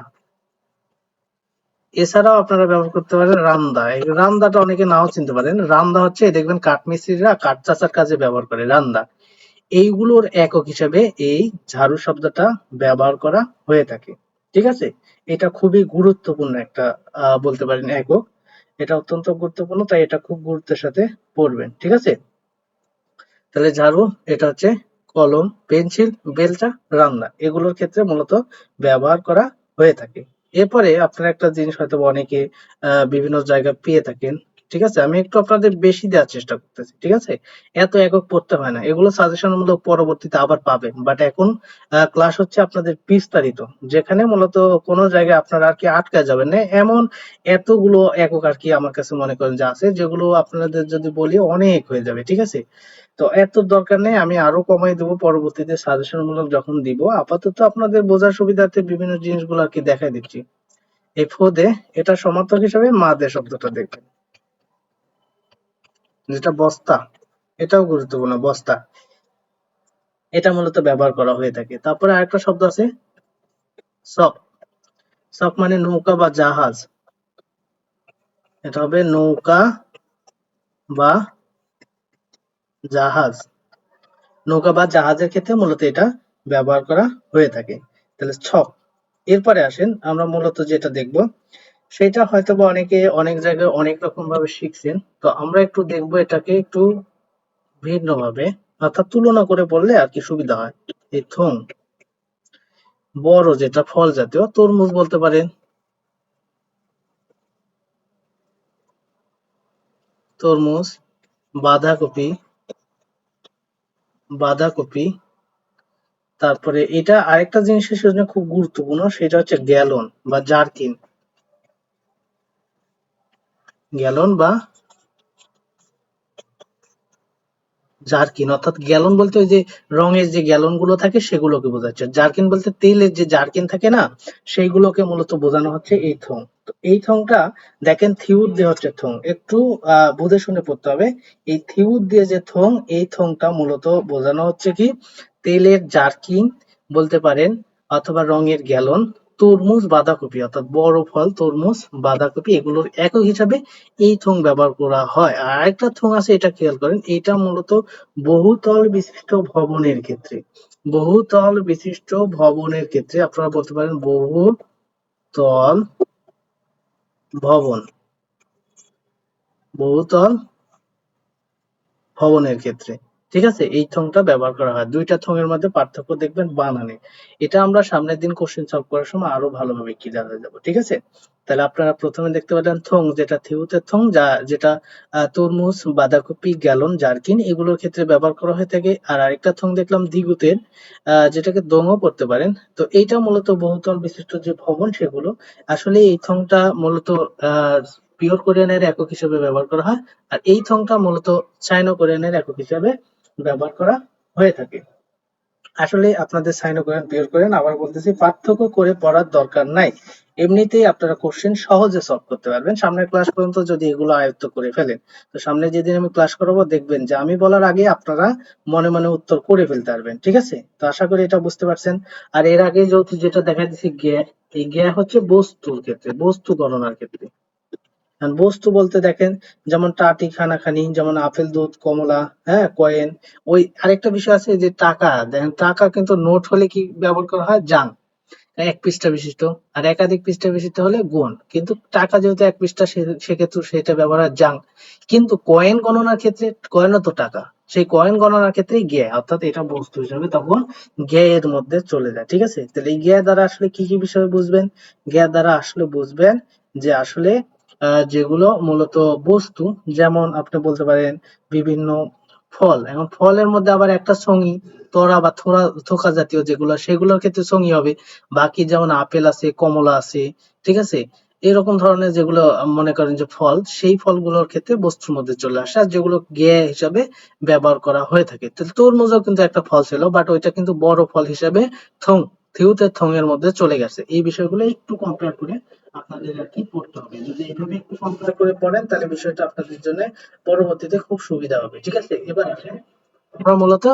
এছাড়াও আপনারা ব্যবহার করতে পারেন রান্দা। এই রান্দাটা অনেকে নাও চিনতে পারেন। রান্দা হচ্ছে দেখবেন কাঠমিস্ত্রিরা কাঠ চাচার কাজে ব্যবহার করে রান্দা। এইগুলোর একক হিসাবে এই ঝাড়ু শব্দটা ব্যবহার করা হয়ে থাকে, ঠিক আছে? এটা খুবই গুরুত্বপূর্ণ একটা বলতে পারেন একক। এটা অত্যন্ত গুরুত্বপূর্ণ, তাই এটা খুব গুরুত্বের সাথে পড়বেন, ঠিক আছে? তাহলে ঝাড়ু, এটা হচ্ছে কলম, পেন্সিল, বেলচা, রান্না এগুলোর ক্ষেত্রে মূলত ব্যবহার করা হয়ে থাকে। এরপরে আপনারা একটা জিনিস হয়তো অনেকে বিভিন্ন জায়গায় পেয়ে থাকেন, ঠিক আছে? আমি একটু আপনাদের বেশি দেওয়ার চেষ্টা করতেছি, ঠিক আছে? এত একক পড়তে হয় না, এগুলো সাজেশনমূলক পরবর্তীতে আবার পাবেন, বাট এখন ক্লাস হচ্ছে আপনাদের বিস্তারিত, যেখানে মূলত কোনো জায়গায় আপনারা আর কি আটকায় যাবেন না, এমন এতগুলো একক আর কি আমার কাছে মনে করেন যে আছে, যেগুলো আপনাদের যদি বলি অনেক হয়ে যাবে, ঠিক আছে? তো এত দরকার নেই, আমি আরো কমাই দেবো পরবর্তীতে সাজেশন মূলক যখন দিব। আপাতত আপনাদের বোঝার সুবিধার্থে বিভিন্ন জিনিসগুলো আর কি দেখাই দিচ্ছি। এই ফোদে, এটা সমার্থক হিসেবে মাদে শব্দটা দেখবেন, যেটা বস্তা, এটাও গুরুত্বপূর্ণ, বস্তা। এটা মূলত ব্যবহার করা হয়ে থাকে। তারপরে আরেকটা শব্দ আছে সক, সক মানে নৌকা বা জাহাজ, এটা হবে নৌকা বা জাহাজ। নৌকা বা জাহাজের ক্ষেত্রে মূলত এটা ব্যবহার করা হয়ে থাকে। তাহলে ছক। এরপরে আসেন আমরা মূলত যেটা দেখব সেটা হয়তোবা অনেকে অনেক জায়গায় অনেক রকম ভাবে শিখছেন। তো আমরা একটু দেখব এটাকে একটু ভিন্ন ভাবে, অর্থাৎ তুলনা করে বললে আর কি সুবিধা হয়। এই থং, বড় যেটা ফল জাতীয়, তরমুজ বলতে পারেন, তরমুজ, বাঁধাকপি, বাঁধাকপি। তারপরে এটা আরেকটা জিনিসের জন্য খুব গুরুত্বপূর্ণ, সেটা হচ্ছে গ্যালন বা জারকিন, গ্যালন বা জারকিন, অর্থাৎ গ্যালন বলতে ওই যে রঙের যে গ্যালন গুলো থাকে সেগুলোকে বোঝাচ্ছে। জারকিন বলতে তেলের যে জারকিন থাকে না, সেইগুলোকে মূলত বোঝানো হচ্ছে এই থং। তো এই থংটা দেখেন থিউর দিয়ে হচ্ছে থং, একটু বুঝে শুনে পড়তে হবে। এই থিউর দিয়ে যে থং, এই থংটা মূলত বোঝানো হচ্ছে কি তেলের জারকিন বলতে পারেন, অথবা রঙের গ্যালন, তরমুজ, বাঁধাকপি, অর্থাৎ বড় ফল তরমুজ, বাঁধাকপি এগুলোর একক হিসাবে এই থং ব্যবহার করা হয়। আর আরেকটা থং আছে, এটা খেয়াল করেন, এটা মূলত বহুতল বিশিষ্ট ভবনের ক্ষেত্রে, বহুতল বিশিষ্ট ভবনের ক্ষেত্রে আপনারা বলতে পারেন বহুতল ভবন, বহুতল ভবনের ক্ষেত্রে, ঠিক আছে? এই থংটা ব্যবহার করা হয়। দুইটা থংয়ের মধ্যে পার্থক্য দেখবেন বানানে। এটা আমরা সামনের দিন কোশ্চেন সলভ করার সময় আরো ভালোভাবে ক্লিয়ার হয়ে যাবো, ঠিক আছে? তাহলে আপনারা প্রথমে দেখতে পেলেন থং, যেটা থিউতে থং, যেটা তরমুজ, বাঁধাকপি, গ্যালন, জারকিন এগুলোর ক্ষেত্রে ব্যবহার করা হয়ে থাকে। আর আরেকটা থং দেখলাম দ্বিগুতের, যেটাকে দোঙও পড়তে পারেন। তো এইটা মূলত বহুতল বিশিষ্ট যে ভবন সেগুলো, আসলে এই থংটা মূলত আহ পিওর কোরিয়ানের একক হিসেবে ব্যবহার করা হয়। আর এই থংটা মূলত চাইনো কোরিয়ানের একক হিসেবে ব্যবহার করা হয়ে থাকে। আসলে আপনাদের সাইনও করেন, পিওর করেন, আবার বলতেছি পার্থক্য করে পড়ার দরকার নাই। এমনিতেই আপনারা কোশ্চেন সহজে সলভ করতে পারবেন সামনের ক্লাস পর্যন্ত যদি এগুলো আয়ত্ত করে ফেলেন। তো সামনে যেদিন আমি ক্লাস করাবো দেখবেন যে আমি বলার আগে আপনারা মনে মনে উত্তর করে ফেলতে পারবেন। ঠিক আছে, তো আশা করি এটা বুঝতে পারছেন। আর এর আগে যেহেতু যেটা দেখা দিচ্ছি জ্ঞা, এই জ্ঞা হচ্ছে বস্তুর ক্ষেত্রে, বস্তু গণনার ক্ষেত্রে। আর বস্তু বলতে দেখেন, যেমন টাটি খানাখানি, যেমন আপেল দুধ কমলা, হ্যাঁ কয়েন। ওই আরেকটা বিষয় আছে যে টাকা, দেখেন টাকা কিন্তু নোট হলে কি ব্যবহার করা হয়, জান, এক পৃষ্ঠা বিশিষ্ট। আর একাধিক পৃষ্ঠা বিশিষ্ট হলে গুণ। কিন্তু টাকা যেহেতু এক পৃষ্ঠা, সেক্ষেত্রে সেটা ব্যবহার হয় জাং। কিন্তু কয়েন গণনার ক্ষেত্রে, কয়েনও তো টাকা, সেই কয়েন গণনার ক্ষেত্রে জ্ঞা, অর্থাৎ এটা বস্তু হিসাবে তখন জ্ঞা এর মধ্যে চলে যায়। ঠিক আছে, তাহলে এই জ্ঞা দ্বারা আসলে কি কি বিষয় বুঝবেন? জ্ঞা দ্বারা আসলে বুঝবেন যে আসলে যেগুলো মূলত বস্তু, যেমন আপনি বলতে পারেন বিভিন্ন ফল। এখন ফলের মধ্যে আবার একটা সঙ্গী তোড়া বা থোড়া থোকা জাতীয় যেগুলো, সেগুলোর ক্ষেত্রে সঙ্গী হবে। বাকি যেমন আপেল আছে, কমলা আছে, ঠিক আছে, এরকম ধরনের যেগুলো মনে করেন যে ফল, সেই ফলগুলোর ক্ষেত্রে বস্তুর মধ্যে চলে আসে, আর যেগুলো জ্ঞেয় হিসাবে ব্যবহার করা হয়ে থাকে। তাহলে তরমুজও কিন্তু একটা ফল ছিল, বাট ওইটা কিন্তু বড় ফল হিসাবে থং, থিউতে থং এর মধ্যে চলে গেছে। এই বিষয়গুলো একটু কম্পেয়ার করে আপনাদের আর কি পড়তে হবে। যদি এইভাবে একটু কম্পেয়ার করে পড়েন তাহলে বিষয়টা আপনাদের জন্য পরবর্তীতে খুব সুবিধা হবে। ঠিক আছে, এবার আসেন আমরা মূলত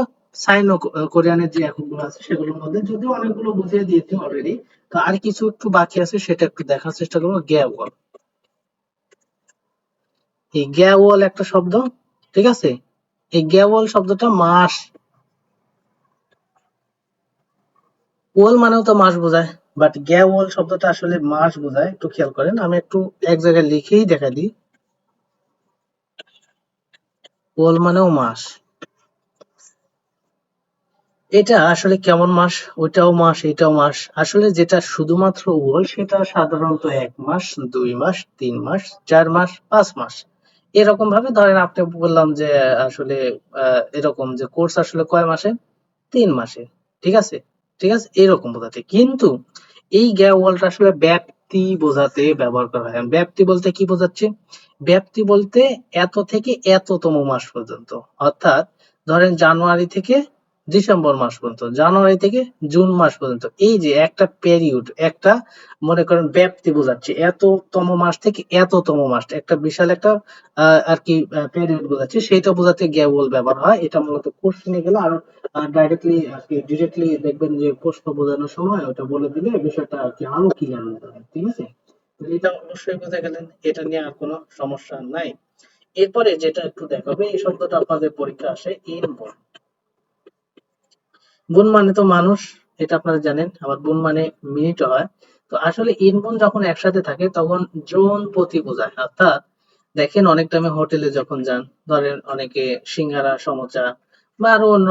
সাইন ও কোরিয়ানের যে এককগুলো আছে সেগুলোর মধ্যে যদিও অনেকগুলো বুঝিয়ে দিয়েছি অলরেডি, তো আর কিছু একটু বাকি আছে সেটা একটু দেখার চেষ্টা করবো। গ্যাওয়াল, এই গ্যাওয়াল একটা শব্দ, ঠিক আছে, এই গ্যাওয়াল শব্দটা মাস, ওয়াল মানেও তো মাস বোঝায়, বাট গ্যাওয়াল শব্দটা আসলে মাস বোঝায়। একটু খেয়াল করেন, আমি একটু এক জায়গায় লিখেই দেখা দিই। ওয়াল মানেও মাস, এটা আসলে কেমন মাস, ওইটাও মাস এটাও মাস। আসলে যেটা শুধুমাত্র ওয়াল সেটা সাধারণত 1 মাস, 2 মাস, 3 মাস, 4 মাস, 5 মাস, এরকম ভাবে ধরেন। আপনি বললাম যে আসলে এরকম যে কোর্স আসলে কয় মাসে, 3 মাসে, ঠিক আছে, ঠিক আছে, এরকম বোঝাতে। কিন্তু এই ওয়ালটা আসলে ব্যাপ্তি বোঝাতে ব্যবহার করা হয়। ব্যাপ্তি বলতে কি বোঝাচ্ছে, ব্যাপ্তি বলতে এত থেকে এততম মাস পর্যন্ত, অর্থাৎ ধরেন জানুয়ারি থেকে ডিসেম্বর মাস পর্যন্ত, জানুয়ারি থেকে জুন মাস পর্যন্ত, এই যে একটা পেরিয়ড, একটা মনে করেন ব্যাপ্তি বোঝাচ্ছে, এততম মাস থেকে এততম মাস, একটা বিশাল একটা আর কি পেরিয়ড বোঝাচ্ছে, সেটা বোঝাতে গ্যাওয়াল ব্যবহার হয়। এটা মূলত কোশ্চেনে গেলে আরো ডাইরেক্টলি আর কি ডিরেক্টলি দেখবেন যে প্রশ্ন বোঝানোর সময় ওটা বলে দিলে বিষয়টা আর কি আরো ক্লিয়ার হয়ে যাবে। ঠিক আছে, তো এটা অবশ্যই বুঝে গেলেন, এটা নিয়ে আর কোনো সমস্যা নাই। এরপরে যেটা একটু দেখাবে, এই শব্দটা আপনাদের পরীক্ষা আসে, ইনবন। গুণ মানে তো মানুষ, এটা আপনারা জানেন, আবার গুণ মানে মিনিট হয়। তো আসলে ইনগুণ যখন একসাথে থাকে তখন জন প্রতি বোঝায়। অর্থাৎ দেখেন অনেক টাইমে হোটেলে যখন যান, ধরেন অনেকে সিঙ্গারা সমোসা বা আরো অন্য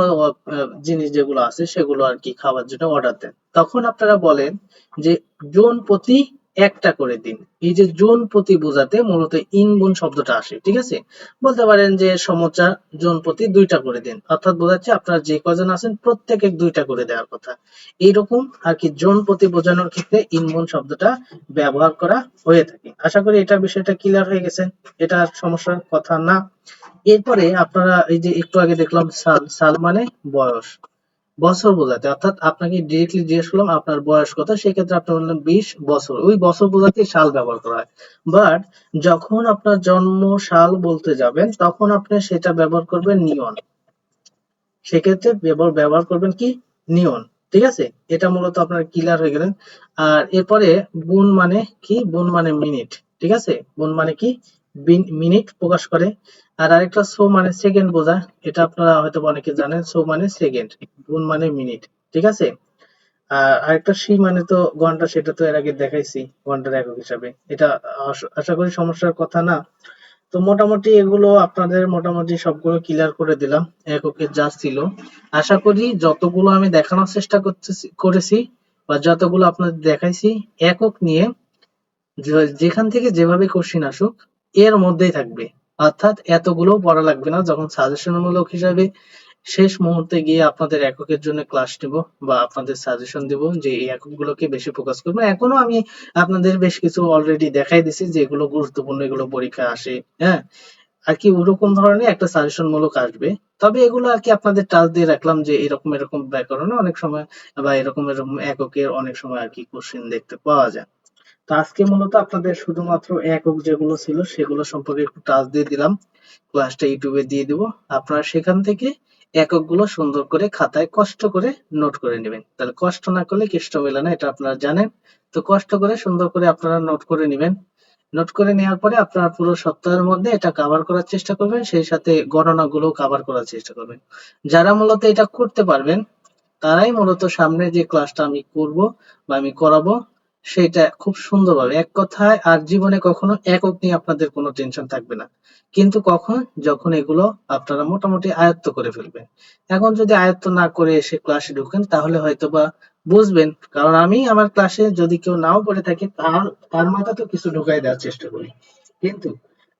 জিনিস যেগুলো আছে সেগুলো আর কি খাওয়ার জন্য অর্ডার দেন, তখন আপনারা বলেন যে জন প্রতি একটা করে দিন। এই যে জন প্রতি বোঝাতে মূলত ইনগুণ শব্দটা আসে। ঠিক আছে, বলতে পারেন যে সমোচা জন প্রতি 2টা করে দিন, অর্থাৎ বোঝাচ্ছে আপনারা যে কজন আছেন প্রত্যেকে 2টা করে দেওয়ার কথা। এইরকম আর কি জন প্রতি বোঝানোর ক্ষেত্রে ইনমন শব্দটা ব্যবহার করা হয়ে থাকে। আশা করি এটা বিষয়টা ক্লিয়ার হয়ে গেছে, এটা আর সমস্যার কথা না। এরপরে আপনারা এই যে একটু আগে দেখলাম সাল, সাল মানে বয়স, বছর বোঝাতে, অর্থাৎ আপনাকে ডিরেক্টলি জিজ্ঞেস করলাম আপনার বয়স কত, সেক্ষেত্রে আপনি বললেন 20 বছর, ওই বছর বোঝাতে সাল ব্যবহার করা হয়। বাট যখন আপনার জন্ম সাল বলতে যাবেন তখন আপনি সেটা ব্যবহার করবেন নিয়ন, সেক্ষেত্রে ব্যবহার করবেন কি, নিয়ন। ঠিক আছে, এটা মূলত আপনার ক্লিয়ার হয়ে গেলেন। আর এরপরে গুণ মানে কি, গুণ মানে মিনিট। ঠিক আছে, গুণ মানে কি, মিনিট প্রকাশ করে। আর আরেকটা সো মানে সেকেন্ড বোঝায়, এটা আপনারা হয়তো অনেকে জানেন, সো মানে সেকেন্ড, গুণ মানে মিনিট। ঠিক আছে, আর আরেকটা সি মানে তো ঘন্টা, সেটা তো এর আগে দেখাইছি ঘন্টার একক হিসাবে। এটা আশা করি সমস্যার কথা না। তো মোটামুটি এগুলো আপনাদের মোটামুটি সবগুলো ক্লিয়ার করে দিলাম, এককের যা ছিল। আশা করি যতগুলো আমি দেখানোর চেষ্টা করেছি বা যতগুলো আপনাদের দেখাইছি একক নিয়ে, যেখান থেকে যেভাবে কোশ্চিন আসুক এর মধ্যেই থাকবে। অর্থাৎ এতগুলো পড়া লাগবে না, যখন সাজেশনমূলক হিসাবে শেষ মুহূর্তে গিয়ে আপনাদের এককের জন্য ক্লাস নেব বা আপনাদের সাজেশন দেব যে এই এককগুলোকে বেশি ফোকাস করবো। এখনো আমি আপনাদের বেশ কিছু অলরেডি দেখাই দিছি যে এগুলো গুরুত্বপূর্ণ, এগুলো পরীক্ষা আসে। হ্যাঁ, আর কি ওরকম ধরনের একটা সাজেশন মূলক আসবে। তবে এগুলো আর কি আপনাদের টাচ দিয়ে রাখলাম যে এরকম এরকম ব্যাকরণে অনেক সময় বা এরকম এরকম এককের অনেক সময় আর কি কোশ্চেন দেখতে পাওয়া যায়। তো আজকে মূলত আপনাদের শুধুমাত্র একক যেগুলো ছিল সেগুলো সম্পর্কে একটু টাচ দিয়ে দিলাম। ক্লাসটা ইউটিউবে দিয়ে দিব। আপনারা সেখান থেকে এককগুলো সুন্দর করে খাতায় কষ্ট করে নোট করে নেবেন। তাহলে কষ্ট না করলে কেষ্ট মেলে না, এটা আপনারা জানেন। তো কষ্ট করে সুন্দর করে আপনারা নোট করে নেবেন। নোট করে নেওয়ার পরে আপনারা পুরো সপ্তাহের মধ্যে এটা কভার করার চেষ্টা করবেন, সেই সাথে গণনাগুলো কভার করার চেষ্টা করবেন। যারা মূলত এটা করতে পারবেন তারাই মূলত সামনে যে ক্লাসটা আমি করব বা আমি করাবো সেটা খুব সুন্দরভাবে, এক কথায় আর জীবনে কখনো একক নিয়ে আপনাদের কোনো টেনশন থাকবে না। কিন্তু কখন, যখন এগুলো আপনারা মোটামুটি আয়ত্ত করে ফেলবেন। এখন যদি আয়ত্ত না করে এসে ক্লাসে ঢুকেন তাহলে হয়তোবা বুঝবেন, কারণ আমি আমার ক্লাসে যদি কেউ নাও পড়ে থাকে তার তার মাথা তো কিছু ঢুকাই দেওয়ার চেষ্টা করি। কিন্তু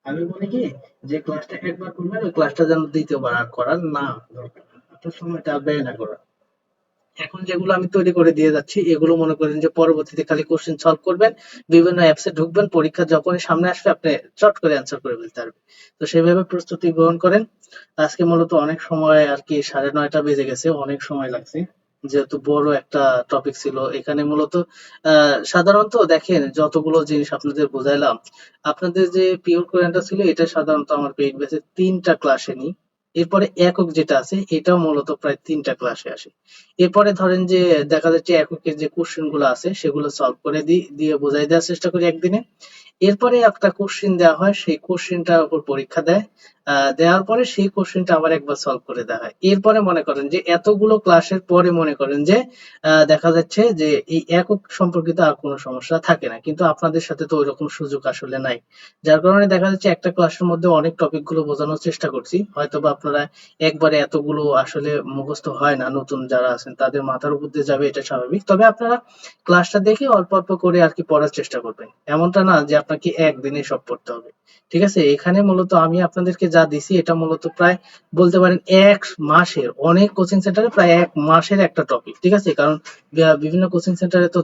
আমি বলি কি, যে ক্লাসটা একবার করবেন ওই ক্লাসটা যেন দ্বিতীয়বার আর করার না দরকার, আপনার সময়টা আর ব্যয় না করা। এখন যেগুলো আমি তৈরি করে দিয়ে যাচ্ছি এগুলো মনে করেন যে পরবর্তীতে খালি কোশ্চেন সলভ করবেন, বিভিন্ন অ্যাপসে ঢুকবেন, পরীক্ষা যখনই সামনে আসবে আপনি চট করে অ্যান্সার করে ফেলতে পারবেন। তো সেভাবে প্রস্তুতি গ্রহণ করেন। আজকে মূলত অনেক সময় আর কি 9:30 বেজে গেছে, অনেক সময় লাগছে, যেহেতু বড় একটা টপিক ছিল এখানে মূলত সাধারণত দেখেন যতগুলো জিনিস আপনাদের বোঝাইলাম, আপনাদের যে পিওর কোরিয়ানটা ছিল এটা সাধারণত আমার পেইড ব্যাচে 3টা ক্লাসে নিই। এরপরে একক যেটা আছে এটাও মূলত প্রায় 3টা ক্লাসে আসে। এরপরে ধরেন যে দেখা যাচ্ছে এককের যে কোশ্চেন গুলো আছে সেগুলো সলভ করে দিয়ে বোঝাই দেওয়ার চেষ্টা করি একদিনে। এরপরে একটা কোশ্চেন দেওয়া হয়, সেই কোশ্চেনটার উপর পরীক্ষা দেয়। দেওয়ার পরে সেই কোশ্চেনটা আবার একবার সলভ করে দেওয়া হয়। এরপরে মনে করেন যে এতগুলো ক্লাসের পরে মনে করেন যে দেখা যাচ্ছে যে এই একক সম্পর্কিত আর কোনো সমস্যা থাকে না, কিন্তু আপনাদের সাথে তো ওইরকম সুযোগ আসলে নাই। যার কারণে দেখা যাচ্ছে একটা ক্লাসের মধ্যে অনেক টপিক গুলো বোঝানোর চেষ্টা করছি, হয়তোবা আপনারা একবারে এতগুলো আসলে মুখস্থ হয় না, নতুন যারা আছেন তাদের মাথার উপর দিয়ে যাবে এটা স্বাভাবিক। তবে আপনারা ক্লাসটা দেখে অল্প অল্প করে আর কি পড়ার চেষ্টা করবেন, এমনটা না যে আপনাকে একদিনে সব পড়তে হবে। ঠিক আছে, এখানে মূলত আমি আপনাদেরকে যা দিছি এটা মূলত প্রায় বলতে পারেন 1 মাসের, অনেক কোচিং সেন্টারে প্রায় 1 মাসের একটা টপিক। ঠিক আছে, কারণ বিভিন্ন কোচিং সেন্টারে তো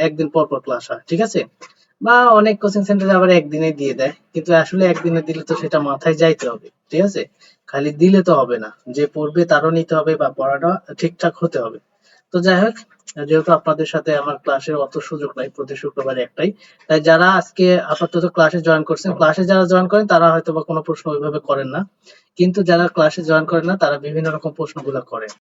একদিন পর পর ক্লাস হয়। ঠিক আছে, বা অনেক কোচিং সেন্টারে আবার একদিনে দিয়ে দেয়, কিন্তু আসলে একদিনে দিলে তো সেটা মাথায় যাইতে হবে। ঠিক আছে, খালি দিলে তো হবে না, যে পড়বে তারও নিতে হবে বা পড়াটা ঠিকঠাক হতে হবে। তো যাই হোক, যেহেতু আপনাদের সাথে আমার ক্লাসের অত সুযোগ নাই প্রতি শুক্রবারে একটাই, তাই যারা আজকে আপাতত ক্লাসে জয়েন করছেন, ক্লাসে যারা জয়েন করেন তারা হয়তো বা কোনো প্রশ্ন ওইভাবে করেন না, কিন্তু যারা ক্লাসে জয়েন করেন না তারা বিভিন্ন রকম প্রশ্নগুলো করেন।